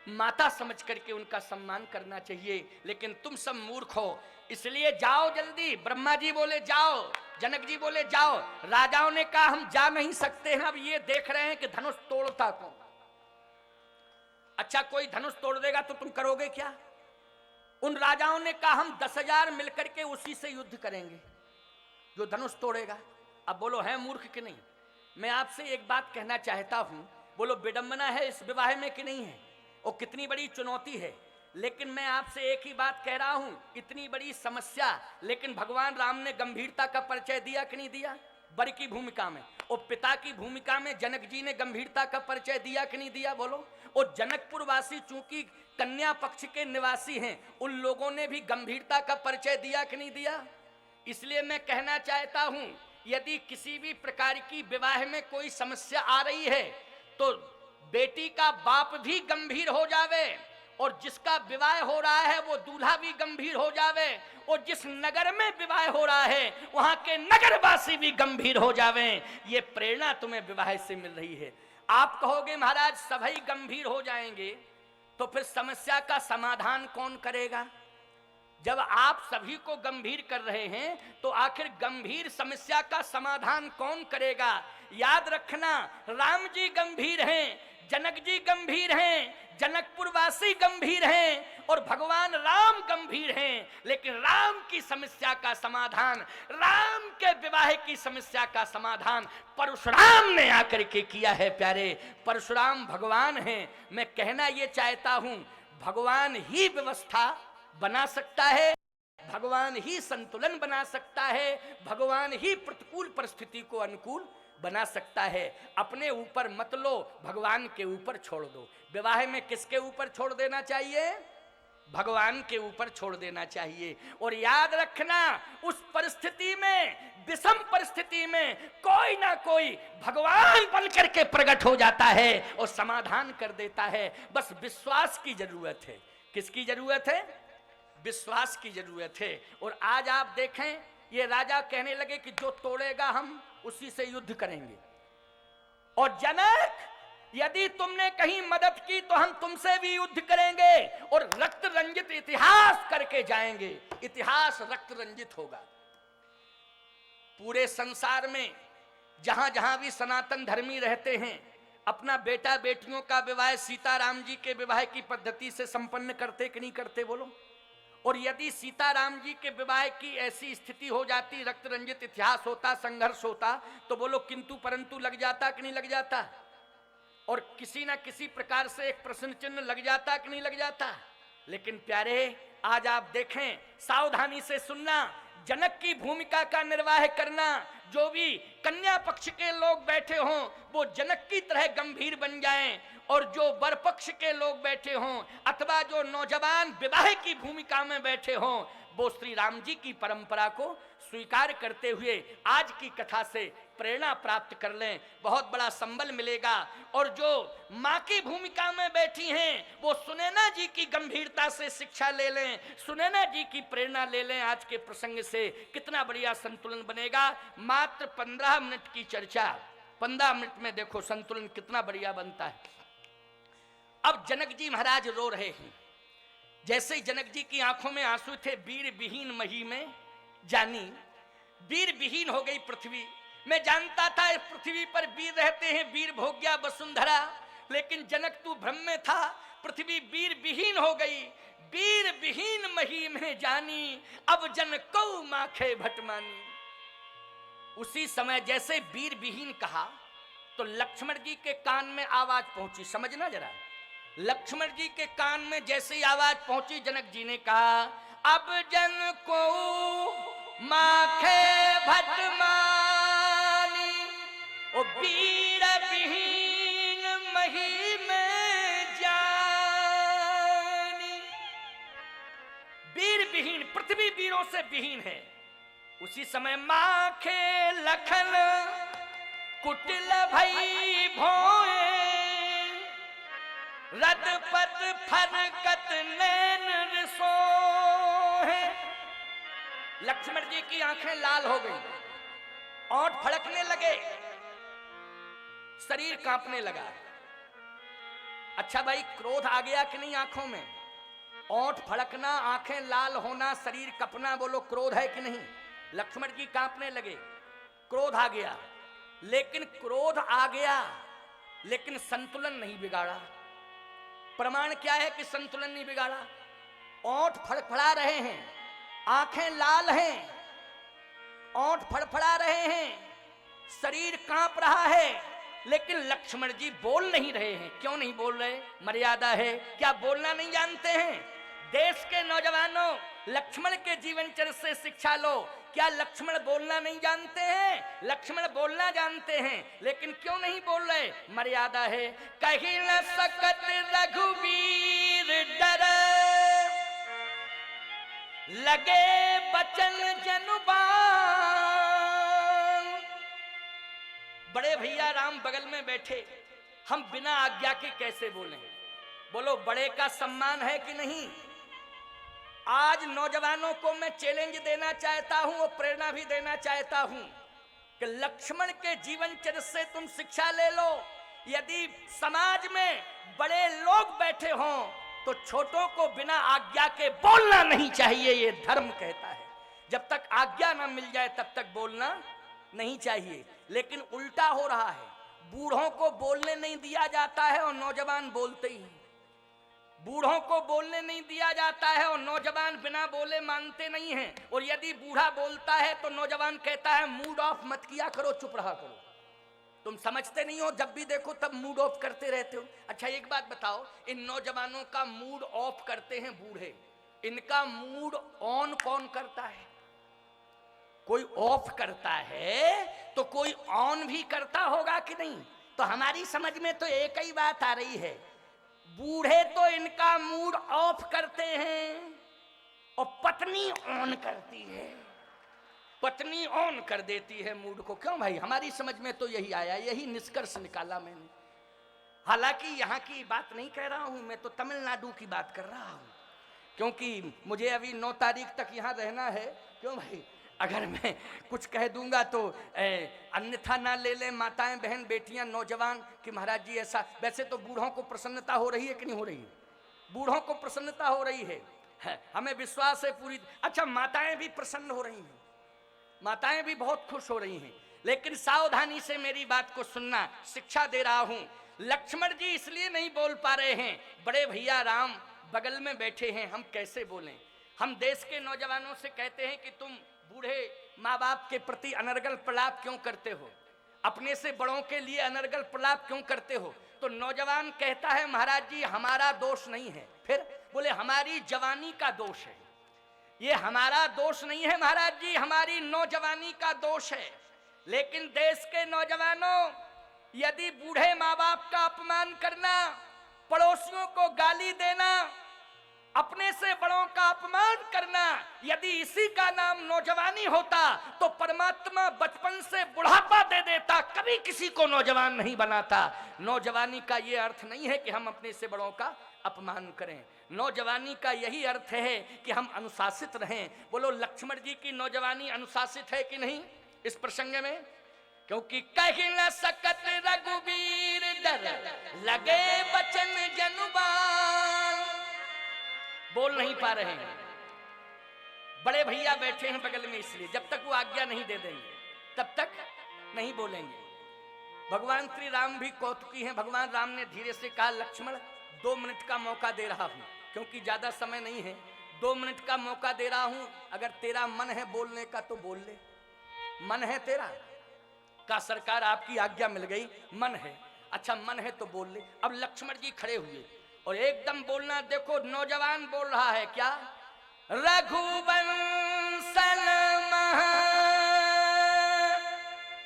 माता समझ करके उनका सम्मान करना चाहिए, लेकिन तुम सब मूर्ख हो। इसलिए जाओ जल्दी। ब्रह्मा जी बोले जाओ, जनक जी बोले जाओ। राजाओं ने कहा हम जा नहीं सकते हैं, अब ये देख रहे हैं कि धनुष तोड़ता कौन। अच्छा कोई धनुष तोड़ देगा तो तुम करोगे क्या? उन राजाओं ने कहा हम 10,000 मिलकर के उसी से युद्ध करेंगे जो धनुष तोड़ेगा। अब बोलो है मूर्ख कि नहीं? मैं आपसे एक बात कहना चाहता हूं, बोलो विडंबना है इस विवाह में कि नहीं है? और कितनी बड़ी चुनौती है, लेकिन मैं आपसे एक ही बात कह रहा हूं, इतनी बड़ी समस्या, लेकिन भगवान राम ने गंभीरता का परिचय दिया कि नहीं दिया? बड़ी की भूमिका में और पिता की भूमिका में जनक जी ने गंभीरता का परिचय दिया कि नहीं दिया? बोलो। और जनकपुर वासी चूंकि कन्या पक्ष के निवासी हैं, उन लोगों ने भी गंभीरता का परिचय दिया कि नहीं दिया? इसलिए मैं कहना चाहता हूं, यदि किसी भी प्रकार की विवाह में कोई समस्या आ रही है तो बेटी का बाप भी गंभीर हो जावे, और जिसका विवाह हो रहा है वो दूल्हा भी गंभीर हो जावे, और जिस नगर में विवाह हो रहा है वहां के नगरवासी भी गंभीर हो जावे। ये प्रेरणा तुम्हें विवाह से मिल रही है। आप कहोगे महाराज सभी गंभीर हो जाएंगे, तो फिर समस्या का समाधान कौन करेगा? जब आप सभी को गंभीर कर रहे हैं तो आखिर गंभीर समस्या का समाधान कौन करेगा? याद रखना, राम जी गंभीर हैं, जनक जी गंभीर हैं, जनकपुरवासी गंभीर हैं और भगवान राम गंभीर हैं, लेकिन राम की समस्या का समाधान, राम के विवाह की समस्या का समाधान परशुराम ने आकर के किया है। प्यारे, परशुराम भगवान हैं। मैं कहना यह चाहता हूं, भगवान ही व्यवस्था बना सकता है, भगवान ही संतुलन बना सकता है, भगवान ही प्रतिकूल परिस्थिति को अनुकूल बना सकता है। अपने ऊपर मत लो, भगवान के ऊपर छोड़ दो। विवाह में किसके ऊपर छोड़ देना चाहिए? भगवान के ऊपर छोड़ देना चाहिए। और याद रखना, उस परिस्थिति में, विषम परिस्थिति में कोई ना कोई भगवान बनकर के प्रकट हो जाता है और समाधान कर देता है। बस विश्वास की जरूरत है। किसकी जरूरत है? विश्वास की जरूरत है। और आज आप देखें, ये राजा कहने लगे कि जो तोड़ेगा हम उसी से युद्ध करेंगे। और जनक, यदि तुमने कहीं मदद की तो हम तुमसे भी युद्ध करेंगे और रक्त रंजित इतिहास करके जाएंगे। इतिहास रक्त रंजित होगा। पूरे संसार में जहां जहां भी सनातन धर्मी रहते हैं, अपना बेटा बेटियों का विवाह सीताराम जी के विवाह की पद्धति से संपन्न करते कि नहीं करते? बोलो। और यदि सीताराम जी के विवाह की ऐसी स्थिति हो जाती, रक्त रंजित इतिहास होता, संघर्ष होता, तो बोलो किंतु परंतु लग जाता कि नहीं लग जाता? और किसी ना किसी प्रकार से एक प्रश्न चिन्ह लग जाता कि नहीं लग जाता? लेकिन प्यारे, आज आप देखें, सावधानी से सुनना, जनक की भूमिका का निर्वाह करना, जो भी कन्या पक्ष के लोग बैठे हों वो जनक की तरह गंभीर बन जाएं, और जो वर पक्ष के लोग बैठे हों अथवा जो नौजवान विवाह की भूमिका में बैठे हों, वो श्री राम जी की परंपरा को स्वीकार करते हुए आज की कथा से प्रेरणा प्राप्त कर लें, बहुत बड़ा संबल मिलेगा। और जो माँ की भूमिका में बैठी हैं वो सुनैना जी की गंभीरता से शिक्षा ले लें, सुनैना जी की प्रेरणा ले लें। आज के प्रसंग से कितना बढ़िया संतुलन बनेगा। मात्र 15 मिनट की चर्चा, 15 मिनट में देखो संतुलन कितना बढ़िया बनता है। अब जनक जी महाराज रो रहे हैं। जैसे ही जनक जी की आंखों में आंसू थे, वीर विहीन मही में जानी, वीर विहीन हो गई पृथ्वी। मैं जानता था इस पृथ्वी पर वीर रहते हैं, वीर भोग्या वसुंधरा, लेकिन जनक तू भ्रम में था, पृथ्वी वीर विहीन हो गई। वीर विहीन मही में जानी, अब जन कौ माखे भटमानी। उसी समय जैसे वीर विहीन कहा तो लक्ष्मण जी के कान में आवाज पहुंची। समझना जरा, लक्ष्मण जी के कान में जैसे ही आवाज पहुंची, जनक जी ने कहा, अब जन को माखे भटमानी, ओ वीर विहीन मही में जानी। वीर विहीन, पृथ्वी वीरों से विहीन है। उसी समय माखे लखन कुटिल भई भोए, रदपत फरकत नैन रिसोहे। लक्ष्मण जी की आंखें लाल हो गई, ओंठ फड़कने लगे, शरीर कांपने लगा। अच्छा भाई, क्रोध आ गया कि नहीं आंखों में? ओंठ फड़कना, आंखें लाल होना, शरीर कपना, बोलो क्रोध है कि नहीं? लक्ष्मण जी कांपने लगे, क्रोध आ गया। लेकिन क्रोध आ गया लेकिन संतुलन नहीं बिगाड़ा। प्रमाण क्या है कि संतुलन नहीं बिगाड़ा? ओंठ फड़फड़ा रहे हैं, आंखें लाल हैं, ओंठ फड़फड़ा रहे हैं, शरीर कांप रहा है, लेकिन लक्ष्मण जी बोल नहीं रहे हैं। क्यों नहीं बोल रहे? मर्यादा है। क्या बोलना नहीं जानते हैं? देश के नौजवानों, लक्ष्मण के जीवन चरित्र से शिक्षा लो। क्या लक्ष्मण बोलना नहीं जानते हैं? लक्ष्मण बोलना जानते हैं, लेकिन क्यों नहीं बोल रहे? मर्यादा है। कहीं न सकत रघुवीर डर, लगे बचन जनुबान। बड़े भैया राम बगल में बैठे, हम बिना आज्ञा के कैसे बोलें? बोलो, बड़े का सम्मान है कि नहीं? आज नौजवानों को मैं चैलेंज देना चाहता हूं और प्रेरणा भी देना चाहता हूं कि लक्ष्मण के जीवन चरित्र से तुम शिक्षा ले लो। यदि समाज में बड़े लोग बैठे हों तो छोटों को बिना आज्ञा के बोलना नहीं चाहिए, ये धर्म कहता है। जब तक आज्ञा ना मिल जाए तब तक बोलना नहीं चाहिए। लेकिन उल्टा हो रहा है, बूढ़ों को बोलने नहीं दिया जाता है और नौजवान बोलते ही हैं। बूढ़ों को बोलने नहीं दिया जाता है और नौजवान बिना बोले मानते नहीं हैं। और यदि बूढ़ा बोलता है तो नौजवान कहता है मूड ऑफ मत किया करो, चुप रहा करो। तुम समझते नहीं हो, जब भी देखो तब मूड ऑफ करते रहते हो। अच्छा एक बात बताओ, इन नौजवानों का मूड ऑफ करते हैं बूढ़े, इनका मूड ऑन कौन करता है? कोई ऑफ करता है तो कोई ऑन भी करता होगा कि नहीं? तो हमारी समझ में तो एक ही बात आ रही है, बूढ़े तो इनका मूड ऑफ करते हैं और पत्नी ऑन करती है, पत्नी ऑन कर देती है मूड को। क्यों भाई? हमारी समझ में तो यही आया, यही निष्कर्ष निकाला मैंने। हालांकि यहाँ की बात नहीं कह रहा हूं मैं, तो तमिलनाडु की बात कर रहा हूं, क्योंकि मुझे अभी 9 तारीख तक यहाँ रहना है। क्यों भाई? अगर मैं कुछ कह दूंगा तो अन्यथा ना ले लें माताएं, बहन, बेटियां, नौजवान कि महाराज जी ऐसा। वैसे तो बूढ़ों को प्रसन्नता हो रही है कि नहीं हो रही है? बूढ़ों को प्रसन्नता हो रही है, हमें विश्वास है पूरी। अच्छा माताएं भी प्रसन्न हो रही हैं, माताएं भी बहुत खुश हो रही हैं। लेकिन सावधानी से मेरी बात को सुनना, शिक्षा दे रहा हूं। लक्ष्मण जी इसलिए नहीं बोल पा रहे हैं, बड़े भैया राम बगल में बैठे हैं, हम कैसे बोलें? हम देश के नौजवानों से कहते हैं कि तुम बूढ़े माँ बाप के प्रति अनर्गल प्रलाप क्यों करते हो, अपने से बड़ों के लिए अनर्गल प्रलाप क्यों करते हो? तो नौजवान कहता है महाराज जी हमारा दोष नहीं है। फिर बोले हमारी जवानी का दोष है। ये हमारा दोष नहीं है महाराज जी, हमारी नौजवानी का दोष है। लेकिन देश के नौजवानों, यदि बूढ़े माँ बाप का अपमान करना, पड़ोसियों को गाली देना, अपने से बड़ों का अपमान करना, यदि इसी का नाम नौजवानी होता तो परमात्मा बचपन से बुढ़ापा दे देता, कभी किसी को नौजवान नहीं बनाता। नौजवानी का यह अर्थ नहीं है कि हम अपने से बड़ों का अपमान करें। नौजवानी का यही अर्थ है कि हम अनुशासित रहें। बोलो लक्ष्मण जी की नौजवानी अनुशासित है कि नहीं इस प्रसंग में? क्योंकि कहीं न सकत रघुवीर डर लगे बचन जनुबान, बोल नहीं पा रहे हैं। बड़े भैया बैठे हैं बगल में, इसलिए जब तक वो आज्ञा नहीं दे देंगे तब तक नहीं बोलेंगे। भगवान श्री राम भी कौतुकी हैं। भगवान राम ने धीरे से कहा लक्ष्मण 2 मिनट का मौका दे रहा हूं, क्योंकि ज्यादा समय नहीं है। 2 मिनट का मौका दे रहा हूं, अगर तेरा मन है बोलने का तो बोल ले। मन है तेरा? का सरकार आपकी आज्ञा मिल गई, मन है। अच्छा मन है तो बोल ले। अब लक्ष्मण जी खड़े हुए और एकदम बोलना, देखो नौजवान बोल रहा है क्या? रघुवंशन महा।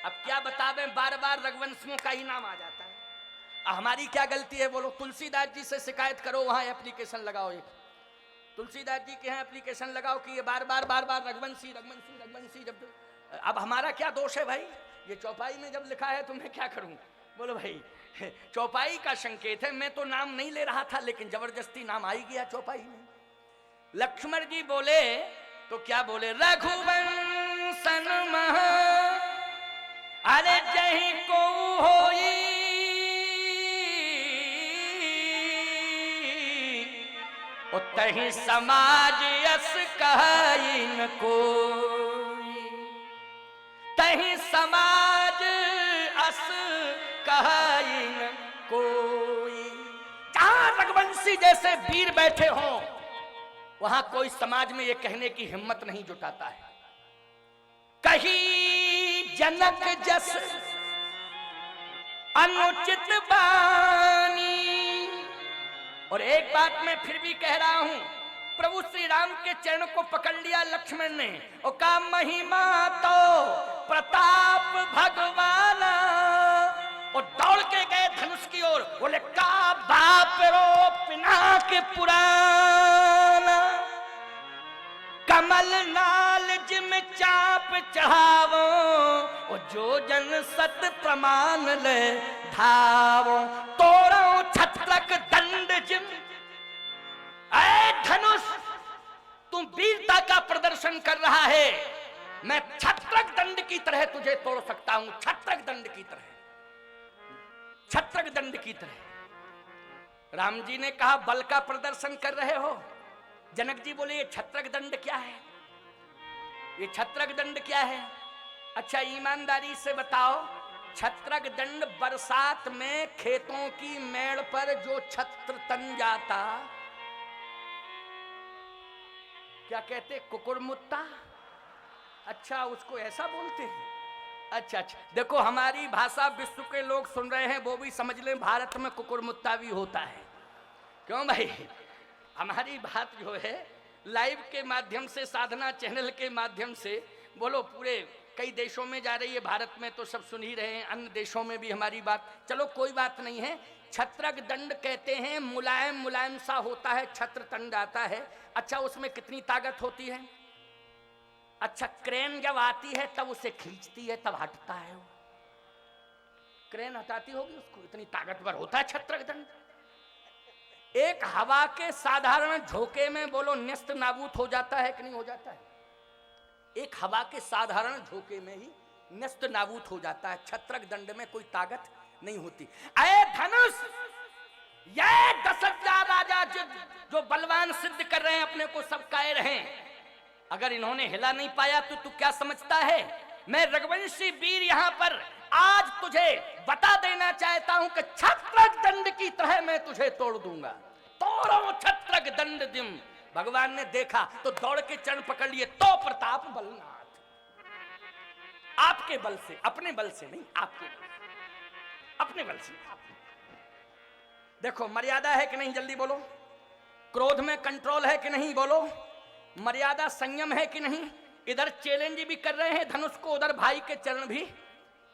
अब क्या बतावे, बार बार रघुवंशियों का ही नाम आ जाता है। हमारी क्या गलती है बोलो? तुलसीदास जी से शिकायत करो, वहां एप्लीकेशन लगाओ, एक तुलसीदास जी के यहाँ एप्लीकेशन लगाओ कि ये बार बार रघुवंशी रघुवंशी रघुवंशी। जब अब हमारा क्या दोष है भाई? ये चौपाई में जब लिखा है तो मैं क्या करूं? बोलो भाई चौपाई का संकेत है, मैं तो नाम नहीं ले रहा था, लेकिन जबरदस्ती नाम आ ही गया चौपाई में। लक्ष्मण जी बोले तो क्या बोले? रघुवंशन महा, अरे जही को होई तही समाज यस कही न कोई, तही समाज अस कही न कोई। जहां रघुवंशी जैसे वीर बैठे हों वहां कोई समाज में ये कहने की हिम्मत नहीं जुटाता है। कही जनक जस अनुचित बानी। और एक बात मैं फिर भी कह रहा हूं, प्रभु श्री राम के चरण को पकड़ लिया लक्ष्मण ने और कहा महिमा तो प्रताप भगवाना, और दौड़ के गए धनुष की ओर। बोले का बाप रो पिनाक पुराना, कमल नाल जिम चाप चढ़ावो, और जो जन सत प्रमाण ले धावो, तोड़ो छत्रक दंड जिम। ऐ धनुष, तुम वीरता का प्रदर्शन कर रहा है, मैं छत्रक दंड की तरह तुझे तोड़ सकता हूं। छत्रक दंड की तरह, छत्रक दंड की तरह। राम जी ने कहा बल का प्रदर्शन कर रहे हो। जनक जी बोले ये छत्रक दंड क्या है, ये छत्रक दंड क्या है? अच्छा ईमानदारी से बताओ, छत्रक दंड बरसात में खेतों की मेड़ पर जो छत्र तन जाता, क्या कहते, कुकुरमुत्ता। अच्छा उसको ऐसा बोलते हैं। अच्छा अच्छा, देखो हमारी भाषा विश्व के लोग सुन रहे हैं, वो भी समझ लें भारत में कुकुरमुत्ता भी होता है। क्यों भाई, हमारी बात जो है लाइव के माध्यम से, साधना चैनल के माध्यम से बोलो पूरे कई देशों में जा रही है, भारत में तो सब सुन ही रहे हैं, अन्य देशों में भी हमारी बात, चलो कोई बात नहीं है। छत्रक दंड कहते हैं, मुलायम मुलायम सा होता है, छत्र तंड आता है। अच्छा उसमें कितनी ताकत होती है? अच्छा क्रेन जब आती है तब उसे खींचती है, तब हटता है वो, क्रेन हटाती होगी उसको, इतनी ताकतवर होता है छत्रक दंड। एक हवा के साधारण झोंके में बोलो न्यस्त नाबूद हो जाता है कि नहीं हो जाता है? एक हवा के साधारण झोंके में ही न्यस्त नाबूद हो जाता है। छत्रक दंड में कोई ताकत नहीं होती। अरे धनुष, ये 10,000 राजा जो बलवान सिद्ध कर रहे हैं अपने को, सब कायर हैं, अगर इन्होंने हिला नहीं पाया तो तू क्या समझता है? मैं रघुवंशी वीर यहां पर आज तुझे बता देना चाहता हूं कि छत्रक दंड की तरह मैं तुझे तोड़ दूंगा। तोड़ो छत्रक दंड दिम। भगवान ने देखा तो दौड़ के चरण पकड़ लिए, तो प्रताप बलनाथ, आपके बल से, अपने बल से नहीं, आपके बल से, अपने बल से। देखो मर्यादा है कि नहीं, जल्दी बोलो। क्रोध में कंट्रोल है कि नहीं, बोलो। मर्यादा संयम है कि नहीं। इधर चैलेंज भी कर रहे हैं धनुष को, उधर भाई के चरण भी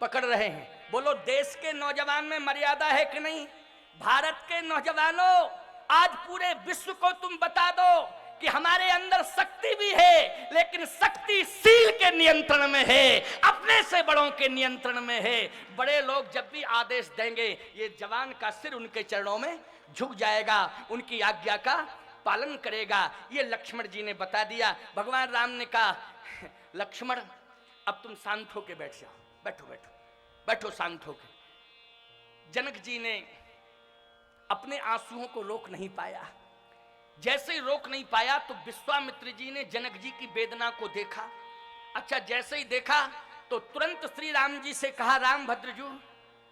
पकड़ रहे हैं। बोलो देश के नौजवान में मर्यादा है कि नहीं? भारत के नौजवानों, आज पूरे विश्व को तुम बता दो कि हमारे अंदर शक्ति भी है, लेकिन शक्ति सील के नियंत्रण में है, अपने से बड़ों के नियंत्रण में है। बड़े लोग जब भी आदेश देंगे, ये जवान का सिर उनके चरणों में झुक जाएगा, उनकी आज्ञा का पालन करेगा। ये लक्ष्मण जी ने बता दिया। भगवान राम ने कहा लक्ष्मण अब तुम शांत होके बैठ जाओ, बैठो बैठो बैठो शांत होके। जनक जी ने अपने आंसुओं को रोक नहीं पाया। जैसे ही रोक नहीं पाया तो विश्वामित्र जी ने जनक जी की वेदना को देखा। अच्छा जैसे ही देखा तो तुरंत श्री राम जी से कहा राम भद्रजू।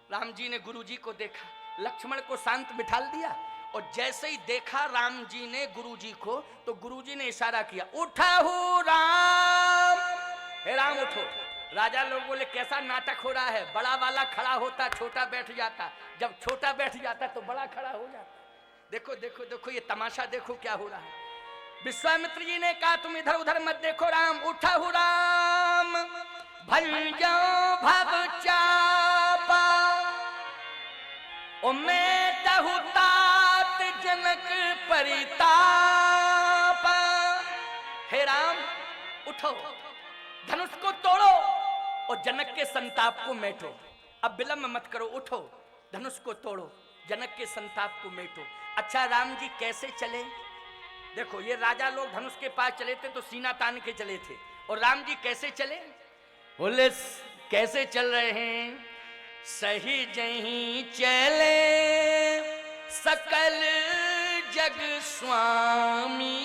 राम जी ने गुरु जी को देखा, लक्ष्मण को शांत बिठाल दिया, और जैसे ही देखा राम जी ने गुरु जी को, तो गुरु जी ने इशारा किया, उठा हूं राम, हे राम उठो। राजा लोग बोले कैसा नाटक हो रहा है, बड़ा वाला खड़ा होता छोटा बैठ जाता, जब छोटा बैठ जाता तो बड़ा खड़ा हो जाता। देखो देखो देखो ये तमाशा देखो क्या हो रहा है। विश्वामित्र जी ने कहा तुम इधर उधर मत देखो राम, उठा हूं राम, भल जाओ भव चापा, ओ मैं तात जनक परिताप। हे राम उठो, धनुष को तोड़ो और जनक के संताप को मेटो। अब विलंब मत करो, उठो, धनुष को तोड़ो, जनक के संताप को मेटो। अच्छा राम जी कैसे चले? देखो ये राजा लोग धनुष के पास चले थे तो सीना तान के चले थे, और राम जी कैसे चले? बोले कैसे चल रहे हैं? सही जहीं चले सकल जग स्वामी,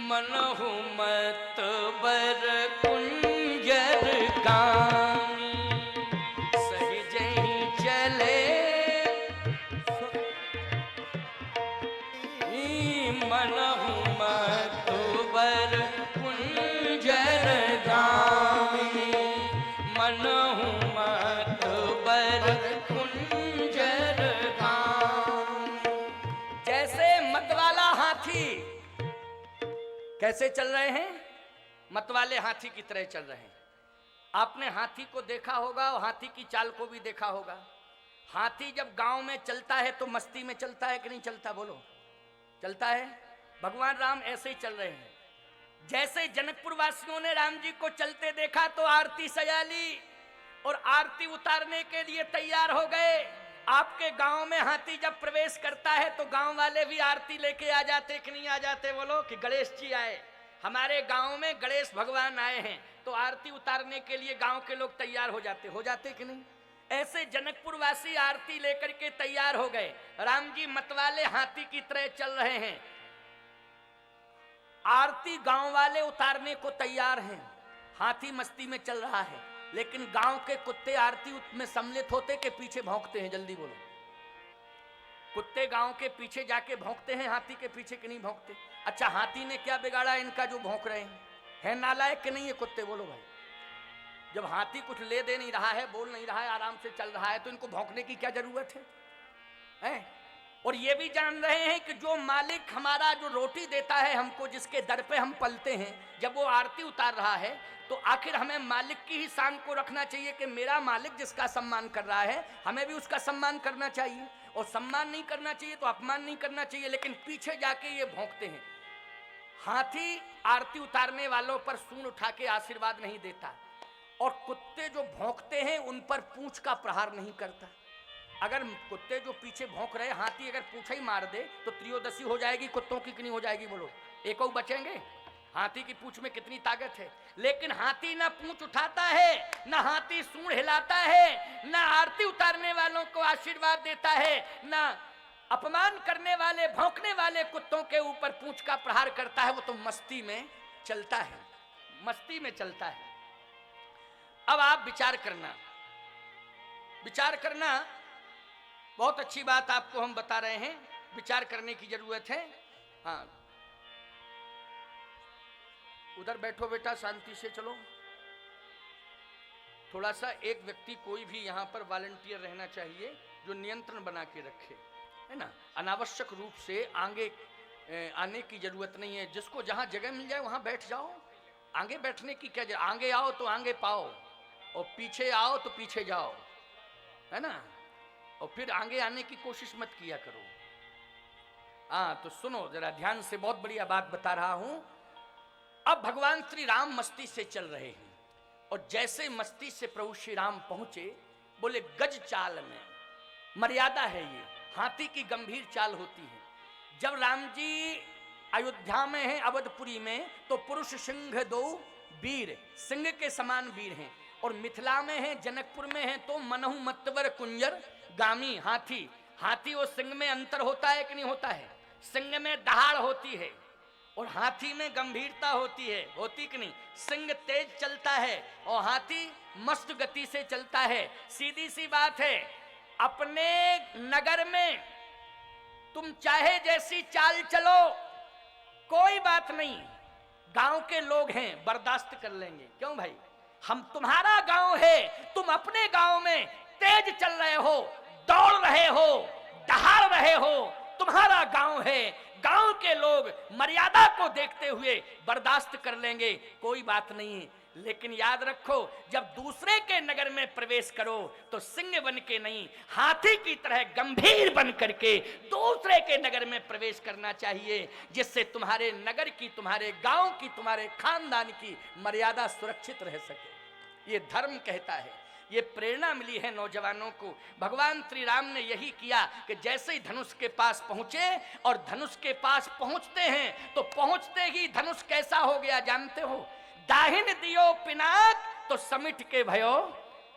मनहु मत बर कुंजर गामी। सही जहीं चले मनहु मत बर कुंजर गामी, मनहु मत बर कुंजर गामी। जैसे मतवाला हाथी, कैसे चल रहे हैं? मतवाले हाथी की तरह चल रहे हैं। आपने हाथी को देखा होगा और हाथी की चाल को भी देखा होगा। हाथी जब गांव में चलता है तो मस्ती में चलता है कि नहीं चलता? बोलो चलता है। भगवान राम ऐसे ही चल रहे हैं। जैसे जनकपुर वासियों ने राम जी को चलते देखा तो आरती सजा ली और आरती उतारने के लिए तैयार हो गए। आपके गांव में हाथी जब प्रवेश करता है तो गांव वाले भी आरती लेके आ जाते कि नहीं आ जाते? बोलो कि गणेश जी आए, हमारे गांव में गणेश भगवान आए हैं, तो आरती उतारने के लिए गांव के लोग तैयार हो जाते कि नहीं? ऐसे जनकपुर वासी आरती लेकर के तैयार हो गए। राम जी मतवाले हाथी की तरह चल रहे हैं। आरती गांव वाले उतारने को तैयार हैं। हाथी मस्ती में चल रहा है, लेकिन गांव के कुत्ते आरती में सम्मिलित होते के पीछे भौंकते हैं। जल्दी बोलो, कुत्ते गांव के पीछे जाके भौंकते हैं, हाथी के पीछे कि नहीं भौंकते? अच्छा, हाथी ने क्या बिगाड़ा इनका जो भौंक रहे हैं? है नालायक कि नहीं ये कुत्ते? बोलो भाई, जब हाथी कुछ ले दे नहीं रहा है, बोल नहीं रहा है, आराम से चल रहा है, तो इनको भौंकने की क्या जरूरत है? और ये भी जान रहे हैं कि जो मालिक हमारा जो रोटी देता है हमको, जिसके दर पे हम पलते हैं, जब वो आरती उतार रहा है तो आखिर हमें मालिक की ही शान को रखना चाहिए कि मेरा मालिक जिसका सम्मान कर रहा है हमें भी उसका सम्मान करना चाहिए। और सम्मान नहीं करना चाहिए तो अपमान नहीं करना चाहिए, लेकिन पीछे जाके ये भौंकते हैं। हाथी आरती उतारने वालों पर सूंड उठा के आशीर्वाद नहीं देता, और कुत्ते जो भौंकते हैं उन पर पूंछ का प्रहार नहीं करता। अगर कुत्ते जो पीछे भौंक रहे, हाथी अगर पूंछ ही मार दे तो त्रयोदशी हो जाएगी कुत्तों की, कितनी हो जाएगी? बोलो, एक और बचेंगे? हाथी की पूंछ में कितनी ताकत है। लेकिन हाथी ना पूंछ उठाता है, ना हाथी सूंड हिलाता है, ना आरती उतारने वालों को आशीर्वाद देता है, ना अपमान करने वाले भौंकने वाले कुत्तों के ऊपर पूंछ का प्रहार करता है। वो तो मस्ती में चलता है, मस्ती में चलता है। अब आप विचार करना, विचार करना, बहुत अच्छी बात आपको हम बता रहे हैं, विचार करने की जरूरत है। हाँ, उधर बैठो बेटा, शांति से चलो। थोड़ा सा एक व्यक्ति कोई भी यहाँ पर वॉलंटियर रहना चाहिए जो नियंत्रण बना के रखे, है ना। अनावश्यक रूप से आगे आने की जरूरत नहीं है। जिसको जहाँ जगह मिल जाए वहाँ बैठ जाओ। आगे बैठने की क्या, आगे आओ तो आगे पाओ, और पीछे आओ तो पीछे जाओ, है ना। और फिर आगे आने की कोशिश मत किया करो। हाँ, तो सुनो जरा ध्यान से, बहुत बढ़िया बात बता रहा हूं। अब भगवान श्री राम मस्ती से चल रहे हैं, और जैसे मस्ती से प्रभु श्री राम पहुंचे, बोले गज चाल में, मर्यादा है ये, हाथी की गंभीर चाल होती है। जब राम जी अयोध्या में हैं, अवधपुरी में, तो पुरुष सिंह दो वीर, सिंह के समान वीर हैं। और मिथिला में है, जनकपुर में है, तो मनहु मतवर कुंजर गामी हाथी। हाथी और सिंह में अंतर होता है कि नहीं होता है? सिंह में दहाड़ होती है और हाथी में गंभीरता होती है, होती कि नहीं? सिंह तेज चलता है और हाथी मस्त गति से चलता है। सीधी सी बात है, अपने नगर में तुम चाहे जैसी चाल चलो, कोई बात नहीं, गांव के लोग हैं, बर्दाश्त कर लेंगे। क्यों भाई? हम तुम्हारा गांव है, तुम अपने गांव में तेज चल रहे हो, दौड़ रहे हो, दहाड़ रहे हो, तुम्हारा गांव है, गांव के लोग मर्यादा को देखते हुए बर्दाश्त कर लेंगे, कोई बात नहीं है। लेकिन याद रखो, जब दूसरे के नगर में प्रवेश करो तो सिंह बन के नहीं, हाथी की तरह गंभीर बन करके दूसरे के नगर में प्रवेश करना चाहिए, जिससे तुम्हारे नगर की, तुम्हारे गांव की, तुम्हारे खानदान की मर्यादा सुरक्षित रह सके। ये धर्म कहता है, ये प्रेरणा मिली है नौजवानों को। भगवान श्री राम ने यही किया कि जैसे ही धनुष के पास पहुंचे, और धनुष के पास पहुंचते हैं तो पहुंचते ही धनुष कैसा हो गया जानते हो? दाहिन दियो पिनाक तो समिट के भयो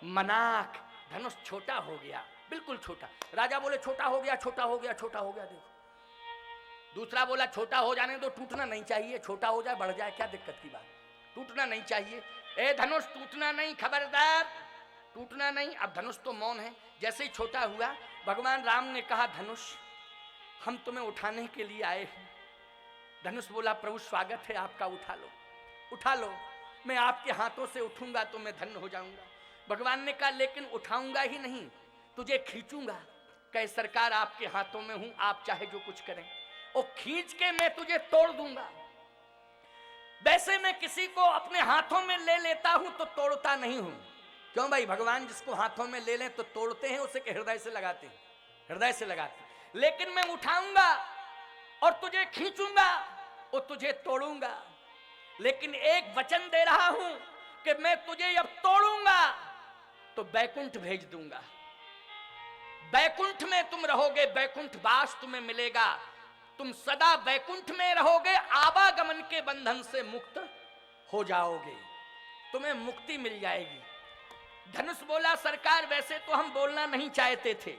मनाक। धनुष छोटा हो गया, बिल्कुल छोटा। राजा बोले छोटा हो गया, छोटा हो गया, छोटा हो गया। देखो, दूसरा बोला छोटा हो जाने दो, टूटना नहीं चाहिए, छोटा हो जाए बढ़ जाए क्या दिक्कत की बात, टूटना नहीं चाहिए। ए धनुष टूटना नहीं, खबरदार, टूटना नहीं। अब धनुष तो मौन है। जैसे ही छोटा हुआ, भगवान राम ने कहा धनुष हम तुम्हें उठाने के लिए आए हैं। धनुष बोला प्रभु स्वागत है आपका, उठा लो, उठा लो, मैं आपके हाथों से उठूंगा तो मैं धन्य हो जाऊंगा। भगवान ने कहा लेकिन उठाऊंगा ही नहीं, तुझे खींचूंगा। कहे सरकार आपके हाथों में हूं, आप चाहे जो कुछ करें, और खींच के मैं तुझे तोड़ दूंगा। वैसे मैं किसी को अपने हाथों में ले लेता हूं तो तोड़ता नहीं हूं। क्यों भाई? भगवान जिसको हाथों में ले लें तो तोड़ते हैं, उसे हृदय से लगाते हैं, हृदय से लगाते हैं। लेकिन मैं उठाऊंगा और तुझे खींचूंगा और तुझे तोड़ूंगा। लेकिन एक वचन दे रहा हूं कि मैं तुझे अब तोड़ूंगा तो बैकुंठ भेज दूंगा। बैकुंठ में तुम रहोगे, बैकुंठ वास तुम्हें मिलेगा, तुम सदा बैकुंठ में रहोगे, आवागमन के बंधन से मुक्त हो जाओगे, तुम्हें मुक्ति मिल जाएगी। धनुष बोला सरकार वैसे तो हम बोलना नहीं चाहते थे,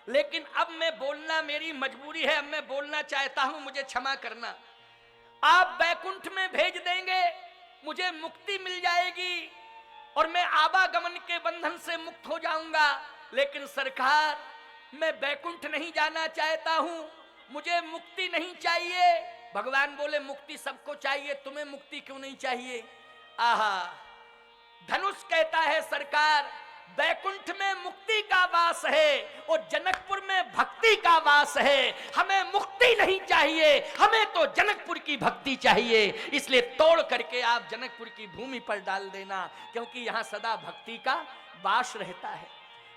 लेकिन अब मैं बोलना मेरी मजबूरी है, अब मैं बोलना चाहता हूं, मुझे क्षमा करना। आप बैकुंठ में भेज देंगे, मुझे मुक्ति मिल जाएगी और मैं आवागमन के बंधन से मुक्त हो जाऊंगा। लेकिन सरकार मैं बैकुंठ नहीं जाना चाहता हूं, मुझे मुक्ति नहीं चाहिए। भगवान बोले मुक्ति सबको चाहिए, तुम्हें मुक्ति क्यों नहीं चाहिए? आहा, धनुष कहता है सरकार बैकुंठ में मुक्ति का वास है और जनकपुर में भक्ति का वास है, हमें मुक्ति नहीं चाहिए, हमें तो जनकपुर की भक्ति चाहिए। इसलिए तोड़ करके आप जनकपुर की भूमि पर डाल देना, क्योंकि यहाँ सदा भक्ति का वास रहता है।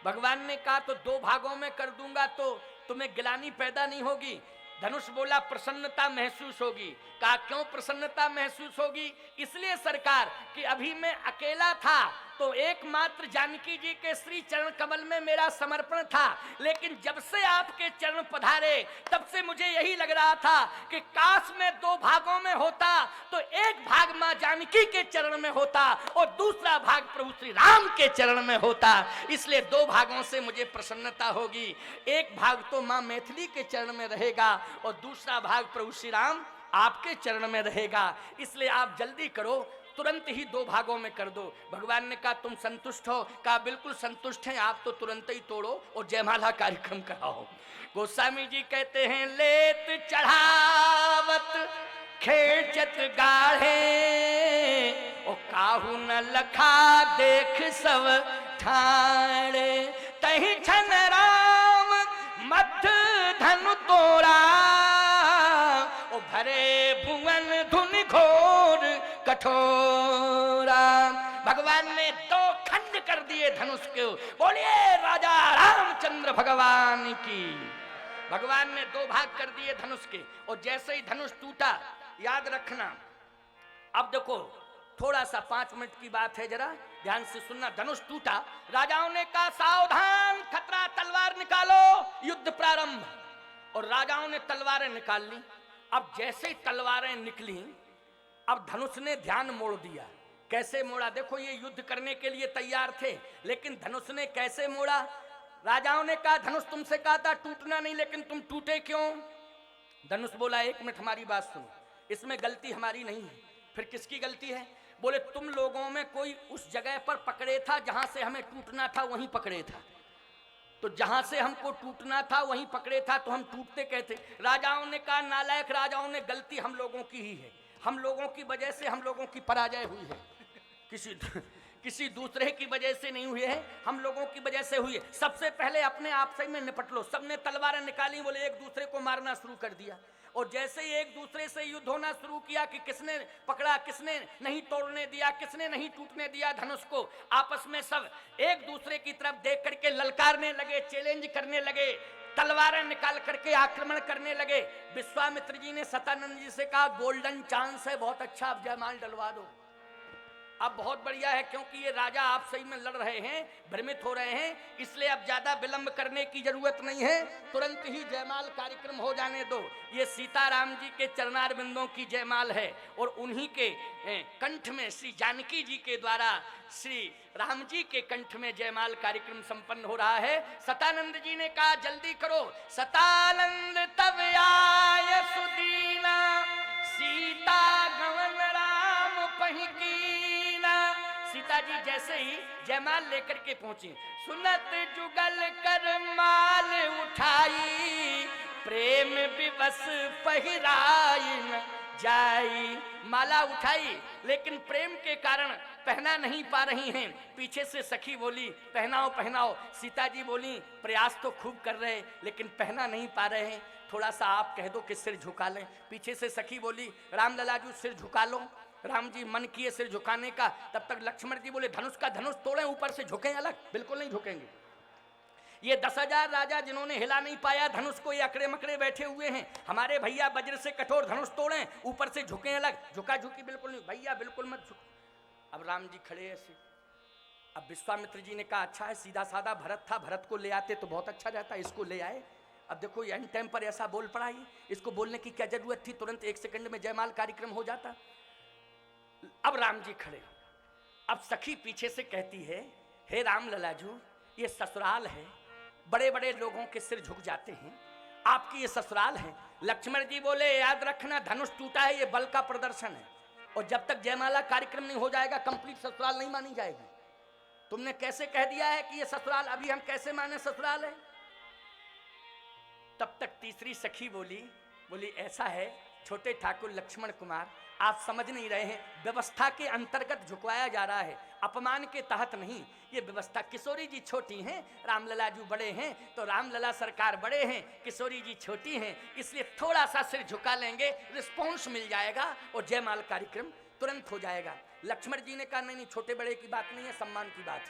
भगवान ने कहा तो 2 भागों में कर दूंगा तो तुम्हें गिलानी पैदा नहीं होगी। धनुष बोला प्रसन्नता महसूस होगी। कहा क्यों प्रसन्नता महसूस होगी? इसलिए सरकार कि अभी मैं अकेला था तो एकमात्र जानकी जी के श्री चरण कमल में मेरा समर्पण था, लेकिन जब से आपके चरण पधारे तब से मुझे यही लग रहा था कि काश में 2 भागों में होता तो एक भाग मां जानकी के चरण में होता और दूसरा भाग प्रभु श्री राम के चरण में होता। इसलिए 2 भागों से मुझे प्रसन्नता होगी। एक भाग तो मां मैथिली के चरण में रहेगा और दूसरा भाग प्रभु श्री राम आपके चरण में रहेगा। इसलिए आप जल्दी करो, तुरंत ही 2 भागों में कर दो। भगवान ने कहा तुम संतुष्ट हो? कहा बिल्कुल संतुष्ट हैं, आप तो तुरंत ही तोड़ो और जयमाला कार्यक्रम कराओ। गोस्वामी जी कहते हैं लेत चढ़ावत खेचत गाढ़े ओ काहू न लखा देख सब ठाणे तही छन राम मथ धनु तोड़ा ओ भरे भुवन धुन घोर कठोरा। भगवान ने 2 खंड कर दिए धनुष को। बोलिए राजा रामचंद्र भगवान की। भगवान ने 2 भाग कर दिए धनुष के और जैसे ही धनुष टूटा, याद रखना, अब देखो थोड़ा सा 5 मिनट की बात है, जरा ध्यान से सुनना। धनुष टूटा, राजाओं ने कहा सावधान खतरा, तलवार निकालो, युद्ध प्रारंभ। और राजाओं ने तलवारें निकाल ली। अब जैसे ही तलवारें निकली, अब धनुष ने ध्यान मोड़ दिया। कैसे मोड़ा? देखो ये युद्ध करने के लिए तैयार थे, लेकिन धनुष ने कैसे मोड़ा? राजाओं ने कहा धनुष तुमसे कहा था टूटना नहीं, लेकिन तुम टूटे क्यों? धनुष बोला 1 मिनट हमारी बात सुनो, इसमें गलती हमारी नहीं है। फिर किसकी गलती है? बोले तुम लोगों में कोई उस जगह पर पकड़े था जहां से हमें टूटना था, वहीं पकड़े था। तो जहां से हमको टूटना था वहीं पकड़े था, तो हम टूटते कहते। राजाओं ने कहा नालायक राजाओं ने, गलती हम लोगों की ही है, हम लोगों की वजह से हम लोगों की पराजय हुई है, किसी दूसरे की वजह से नहीं हुई है, हम लोगों की वजह से हुई है। सबसे पहले अपने आप से में निपट लो। सबने तलवारें निकाली, बोले एक दूसरे को मारना शुरू कर दिया। और जैसे ही एक दूसरे से युद्ध होना शुरू किया कि किसने पकड़ा, किसने नहीं तोड़ने दिया, किसने नहीं टूटने दिया धनुष को, आपस में सब एक दूसरे की तरफ देख करके ललकारने लगे, चैलेंज करने लगे, तलवारें निकाल करके आक्रमण करने लगे। विश्वामित्र जी ने सतानंद जी से कहा गोल्डन चांस है, बहुत अच्छा, अब जयमाल डलवा दो। अब बहुत बढ़िया है, क्योंकि ये राजा आप सही में लड़ रहे हैं, भ्रमित हो रहे हैं, इसलिए अब ज्यादा विलंब करने की जरूरत नहीं है, तुरंत ही जयमाल कार्यक्रम हो जाने दो। ये सीताराम जी के चरणार बिंदों की जयमाल है और उन्हीं के कंठ में श्री जानकी जी के द्वारा श्री राम जी के कंठ में जयमाल कार्यक्रम संपन्न हो रहा है। सतानंद जी ने कहा जल्दी करो। सतानंद तब आय सुदीना सीता गवन राम पहिकी। सीता जी जैसे ही जयमाल लेकर के पहुंची, सुनत जुगल कर माल उठाई, प्रेम विवश पहिराई न जाई। माला उठाई लेकिन प्रेम के कारण पहना नहीं पा रही हैं। पीछे से सखी बोली पहनाओ पहनाओ। सीता जी बोली प्रयास तो खूब कर रहे लेकिन पहना नहीं पा रहे हैं, थोड़ा सा आप कह दो कि सिर झुका लें। पीछे से सखी बोली रामलला जी सिर झुका लो। राम जी मन किए सिर झुकाने का, तब तक लक्ष्मण जी बोले धनुष का धनुष तोड़े, ऊपर से झुके अलग, बिल्कुल नहीं झुकेंगे। ये 10,000 राजा जिन्होंने हिला नहीं पाया धनुष को, ये अकड़े मकड़े बैठे हुए हैं। हमारे भैया वज्र से कठोर धनुष तोड़े, ऊपर से झुके अलग, झुका झुकी बिल्कुल नहीं, भैया बिल्कुल मत झुको। अब राम जी खड़े ऐसे। अब विश्वामित्र जी ने कहा अच्छा है, सीधा साधा भरत था, भरत को ले आते तो बहुत अच्छा रहता, इसको ले आए। अब देखो एंड टाइम पर ऐसा बोल पड़ा, ही इसको बोलने की क्या जरूरत थी, तुरंत 1 सेकंड में जयमाल कार्यक्रम हो जाता। अब राम जी खड़े। अब सखी पीछे से कहती है हे राम ललाजू, ये ससुराल है, बड़े बड़े लोगों के सिर झुक जाते हैं, आपकी ये ससुराल है। लक्ष्मण जी बोले याद रखना, धनुष टूटा है, ये बल का प्रदर्शन है, और जब तक जयमाला कार्यक्रम नहीं हो जाएगा कंप्लीट ससुराल नहीं मानी जाएगी। तुमने कैसे कह दिया है कि ये ससुराल, अभी हम कैसे माने ससुराल है? तब तक तीसरी सखी बोली ऐसा है छोटे ठाकुर लक्ष्मण कुमार, आप समझ नहीं रहे हैं, व्यवस्था के अंतर्गत झुकवाया जा रहा है, अपमान के तहत नहीं। ये व्यवस्था, किशोरी जी छोटी हैं, रामलला जी बड़े हैं, तो रामलला सरकार बड़े हैं, किशोरी जी छोटी हैं, इसलिए थोड़ा सा सिर झुका लेंगे, रिस्पॉन्स मिल जाएगा और जयमाल कार्यक्रम तुरंत हो जाएगा। लक्ष्मण जी ने कहा नहीं, छोटे बड़े की बात नहीं है, सम्मान की बात है।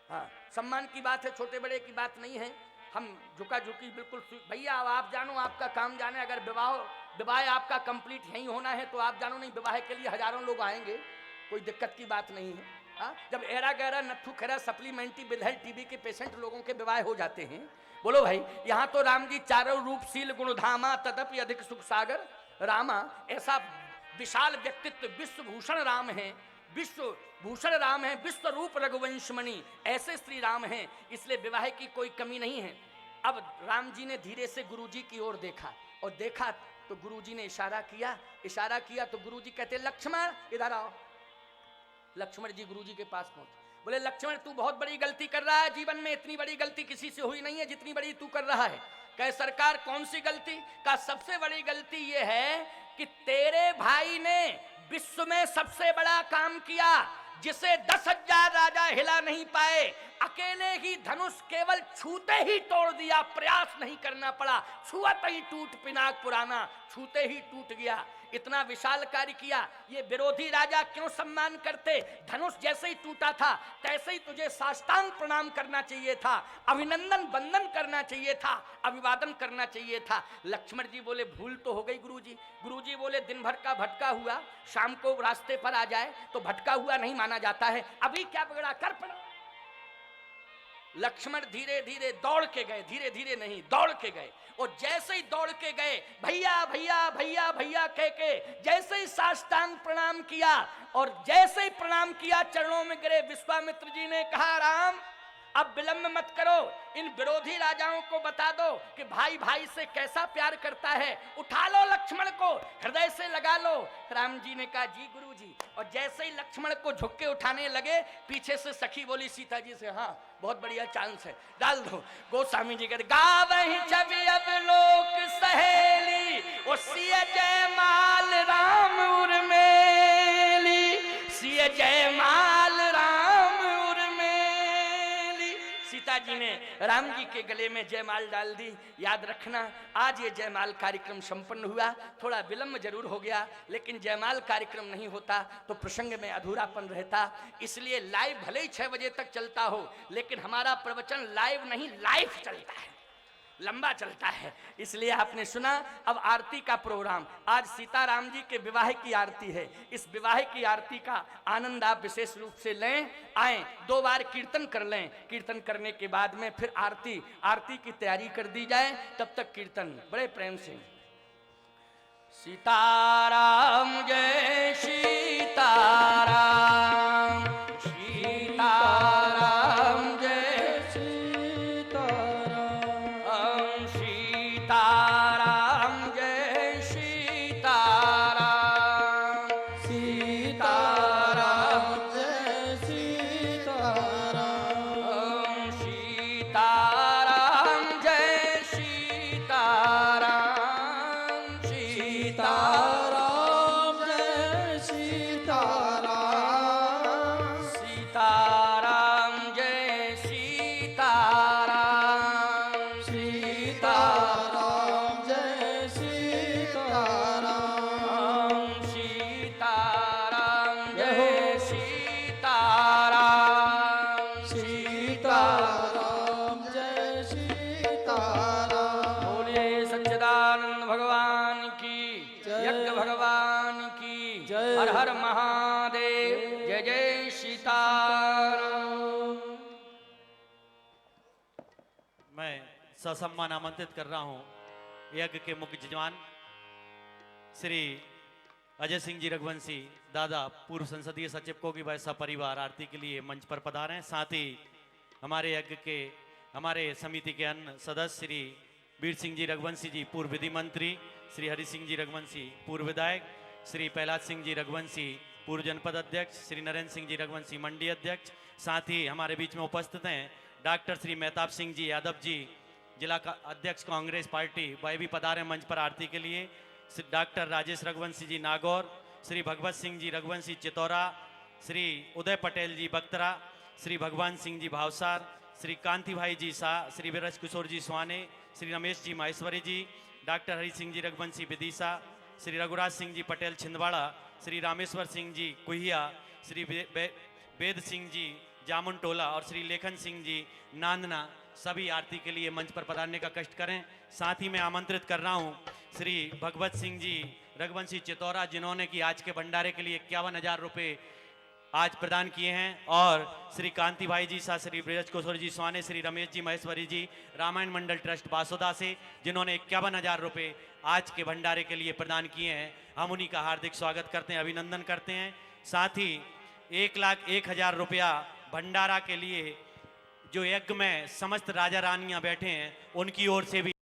हाँ, सम्मान की बात है, छोटे बड़े की बात नहीं है। हम झुका झुकी बिल्कुल, भैया आप जानो, आपका काम जाने, अगर विवाह आपका कंप्लीट यहीं होना है तो आप जानो, नहीं विवाह के लिए हजारों लोग आएंगे, कोई दिक्कत की बात नहीं है। हाँ, जब एरा गैरा नत्थु खैरा सप्लीमेंट्री बिलहर टीबी के पेशेंट लोगों के विवाह हो जाते हैं, बोलो भाई, यहाँ तो राम जी चारों रूपशील गुणधामा तदपि अधिक सुख सागर रामा, ऐसा विशाल व्यक्तित्व विश्वभूषण राम है, विश्वभूषण राम है, विश्व रूप रघुवंशमणि, ऐसे श्री राम हैं, इसलिए विवाह की कोई कमी नहीं है। अब राम जी ने धीरे से गुरुजी की ओर देखा, और देखा तो गुरुजी ने इशारा किया तो गुरुजी कहते लक्ष्मण इधर आओ। लक्ष्मण जी गुरुजी के पास पहुंचे, बोले लक्ष्मण तू बहुत बड़ी गलती कर रहा है, जीवन में इतनी बड़ी गलती किसी से हुई नहीं है जितनी बड़ी तू कर रहा है। कहे सरकार कौन सी गलती? का सबसे बड़ी गलती ये है कि तेरे भाई ने विश्व में सबसे बड़ा काम किया, जिसे 10,000 राजा हिला नहीं पाए, अकेले ही धनुष केवल छूते ही तोड़ दिया, प्रयास नहीं करना पड़ा, छुआते ही टूट पिनाक पुराना, छूते ही टूट गया, इतना विशाल कार्य किया। ये विरोधी राजा क्यों सम्मान करते? धनुष जैसे ही टूटा था तैसे ही तुझे साष्टांग प्रणाम करना चाहिए था, अभिनंदन वंदन करना चाहिए था, अभिवादन करना चाहिए था। लक्ष्मण जी बोले भूल तो हो गई गुरुजी। गुरुजी बोले दिन भर का भटका हुआ शाम को रास्ते पर आ जाए तो भटका हुआ नहीं माना जाता है, अभी क्या बिगड़ा, कर पड़ा। लक्ष्मण धीरे धीरे दौड़ के गए, धीरे धीरे नहीं दौड़ के गए, और जैसे ही दौड़ के गए भैया भैया भैया भैया कह के जैसे ही साष्टांग प्रणाम किया, और जैसे ही प्रणाम किया चरणों में गिरे। विश्वामित्र जी ने कहा राम अब विलंब मत करो, इन विरोधी राजाओं को बता दो कि भाई भाई से कैसा प्यार करता है, उठा लो लक्ष्मण को हृदय से लगा लो। राम जी ने कहा जी गुरुजी, और जैसे ही लक्ष्मण को झुक के उठाने लगे पीछे से सखी बोली सीता जी से हाँ बहुत बढ़िया चांस है, डाल दो। गोस्वामी जी कहते गावहि छवि अब लोक सहेली, ओ सिय जयमाल राम उर्मेली, सिय जयमाल राम उर्मेली। सीता जी ने राम जी के गले में जयमाल डाल दी। याद रखना आज ये जयमाल कार्यक्रम संपन्न हुआ, थोड़ा विलंब जरूर हो गया, लेकिन जयमाल कार्यक्रम नहीं होता तो प्रसंग में अधूरापन रहता। इसलिए लाइव भले ही 6 बजे तक चलता हो, लेकिन हमारा प्रवचन लाइव नहीं लाइव चलता है, लंबा चलता है। इसलिए आपने सुना। अब आरती का प्रोग्राम, आज सीताराम जी के विवाह की आरती है। इस विवाह की आरती का आनंद आप विशेष रूप से लें, आए 2 बार कीर्तन कर लें, कीर्तन करने के बाद में फिर आरती की तैयारी कर दी जाए। तब तक कीर्तन बड़े प्रेम से। सीताराम जय सीताराम, सीताराम जय हर हर महादेव, जय जय सीताराम। मैं ससम्मान आमंत्रित कर रहा हूं यज्ञ के मुख्य यजमान श्री अजय सिंह जी रघुवंशी दादा पूर्व संसदीय सचिव को की वैसा परिवार आरती के लिए मंच पर पधारे हैं। साथ ही हमारे यज्ञ के हमारे समिति के अन्य सदस्य श्री वीर सिंह जी रघुवंशी जी पूर्व विधि मंत्री, श्री हरि सिंह जी रघुवंशी पूर्व विधायक, श्री प्रहलाद सिंह जी रघुवंशी पूर्व जनपद अध्यक्ष, श्री नरेंद्र सिंह जी रघुवंशी मंडी अध्यक्ष। साथ ही हमारे बीच में उपस्थित हैं डॉक्टर श्री मेहताब सिंह जी यादव जी जिला का अध्यक्ष कांग्रेस पार्टी, वह भी पधारे मंच पर आरती के लिए। डॉक्टर राजेश रघुवंशी जी नागौर, श्री भगवत सिंह जी रघुवंशी चितौरा, श्री उदय पटेल जी बख्तरा, श्री भगवान सिंह जी भावसार, श्री कांति भाई जी शाह, श्री विरज किशोर जी स्वाने, श्री रमेश जी माहेश्वरी जी, डॉक्टर हरि सिंह जी रघुवंशी विदिशा, श्री रघुराज सिंह जी पटेल छिंदवाड़ा, श्री रामेश्वर सिंह जी कुहिया, श्री वेद सिंह जी जामुन टोला और श्री लेखन सिंह जी नांदना सभी आरती के लिए मंच पर पधारने का कष्ट करें। साथ ही मैं आमंत्रित कर रहा हूं श्री भगवत सिंह जी रघुवंशी चितौरा, जिन्होंने कि आज के भंडारे के लिए 51,000 रुपये आज प्रदान किए हैं, और श्री कांति भाई जी शाह, श्री ब्रज किशोर जी स्वाने, श्री रमेश जी महेश्वरी जी रामायण मंडल ट्रस्ट बासोदा से, जिन्होंने 51,000 रुपये आज के भंडारे के लिए प्रदान किए हैं। हम उन्हीं का हार्दिक स्वागत करते हैं, अभिनंदन करते हैं। साथ ही 1,01,000 रुपया भंडारा के लिए जो यज्ञ में समस्त राजा रानियां बैठे हैं उनकी ओर से भी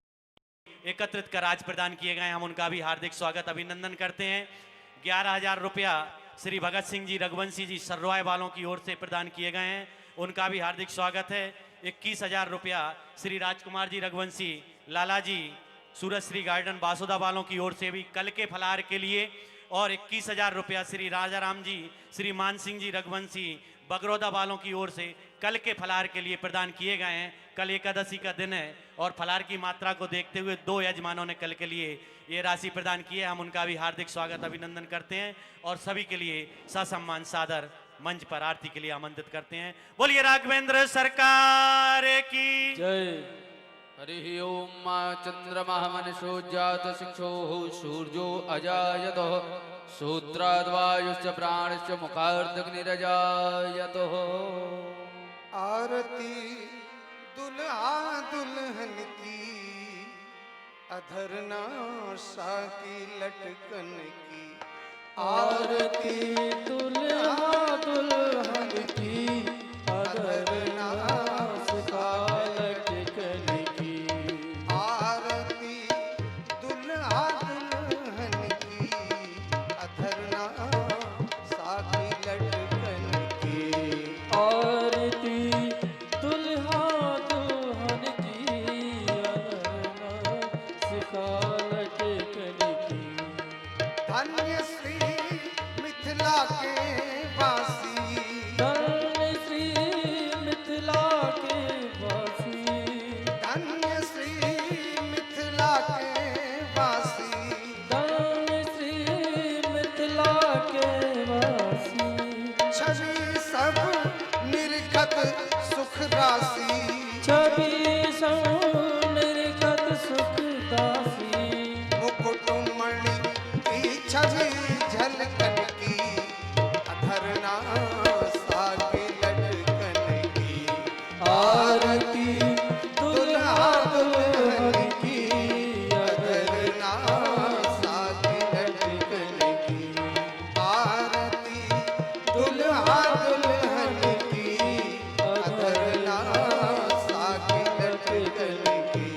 एकत्रित कर आज प्रदान किए गए, हम उनका भी हार्दिक स्वागत अभिनंदन करते हैं। 11,000 रुपया श्री भगत सिंह जी रघुवंशी जी सर्रवाय वालों की ओर से प्रदान किए गए हैं, उनका भी हार्दिक स्वागत है। 21,000 रुपया श्री राजकुमार जी रघुवंशी लाला जी सूरज श्री गार्डन बासोदा वालों की ओर से भी कल के फलाहार के लिए, और 21,000 रुपया श्री राजा राम जी श्री मान सिंह जी रघुवंशी बगरौदा वालों की ओर से कल के फलाहार के लिए प्रदान किए गए हैं। कल एकादशी का दिन है और फलाहार की मात्रा को देखते हुए 2 यजमानों ने कल के लिए ये राशि प्रदान की है, हम उनका भी हार्दिक स्वागत अभिनंदन करते हैं और सभी के लिए ससम्मान सादर मंच पर आरती के लिए आमंत्रित करते हैं। बोलिए राघवेंद्र सरकार की जय। हरि ओम चंद्रमा मनसो जात शिक्षो सूर्यो अजायतो सूत्राद्वायुश्च प्राणश्च मुखार्दग्निरजायतो। आरती दुल्हा दुल्हन की, अधरना सा की लटकन की। आरती दुल्हा दुल्हन की, अधरना सा लटकन की। आरती दुल्हा दुल्हन की, अधरना सा की लटकन की। आरती दुल्हा दुल्हन की, अधरना सा लटकन की। धन्य श्री मिथिला के वासी, धन्य श्री मिथिला के वासी, धन्य श्री मिथिला के वासी। धन्य श्री मिथिला के वासी। छवि सब निर्गत सुख राशि, छवि निर्गत सुख दासी। मुकुटमणि की छवि झलकन की, अधरना सा की लटकन की। आरती दुल्हा दुल्हन की, अधरना सा की लटकन की। आरती दुल्हा दुल्हन की, अधरना सा की लटकन की।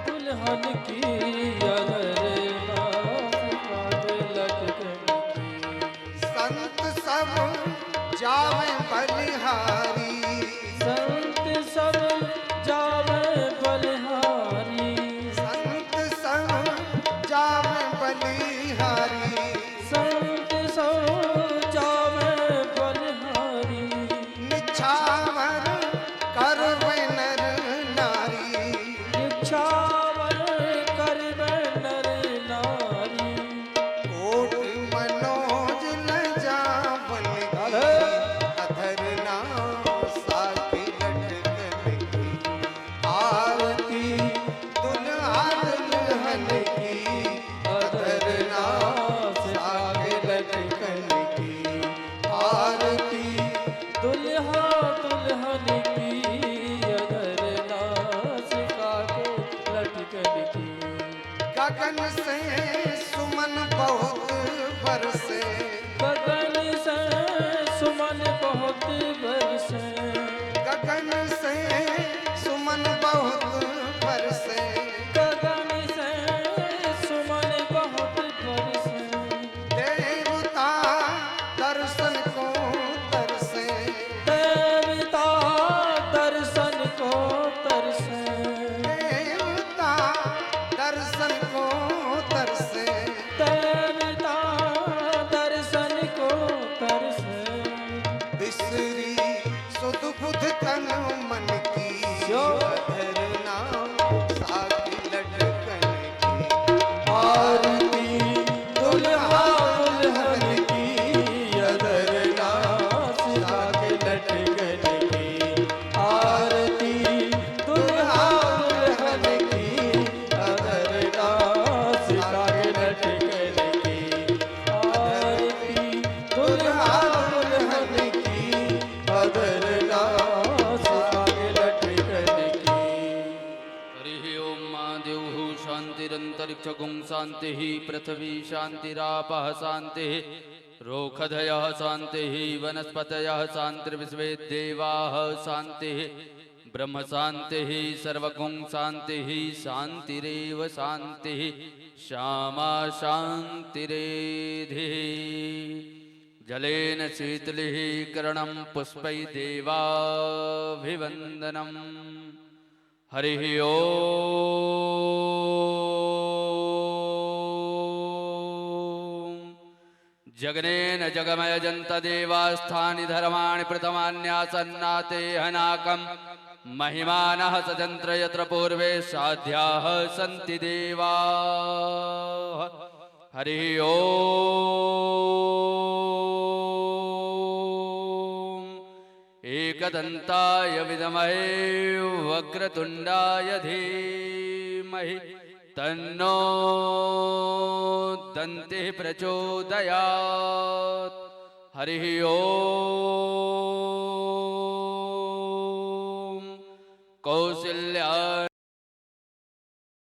दुल्हन की अधरना लटकन की। संत सब जावे बलिहारी, संत सब जावे बलिहारी। संत सब जावे बलिहारी। संत सब जावे बलिहारी। निछावर करवे नर नारी, निछावर करबे नर नारी। कोट मनोज न जावन की, अधरना सा की लटकन की। आरती दुल्हा दुल्हन की, अधरना शान्तिः पृथिवी शान्तिरापः शान्तिः रोखधयः शान्तिः वनस्पतयः शान्तिर्विश्वे देवाः शान्तिः ब्रह्म शान्तिः सर्वगुण शान्तिः शान्तिरेव शान्तिः श्यामा शान्तिरेधिः जलेन शीतलिः करणं पुष्पै देवाभिवन्दनम् हरिः ओम् जगनेन जगमयजन्त देवास्थानि धर्माणि प्रथमान्यासन्नाते हनाकम् महिमानः सजन्त्र यत्र पूर्वे साध्याः सन्ति देवाः हरिः ओम् एकदन्ताय विद्महे वक्रतुण्डाय धीमहि तन्नो दन्तिः प्रचोदयात् हरिः ओम् कौसल्या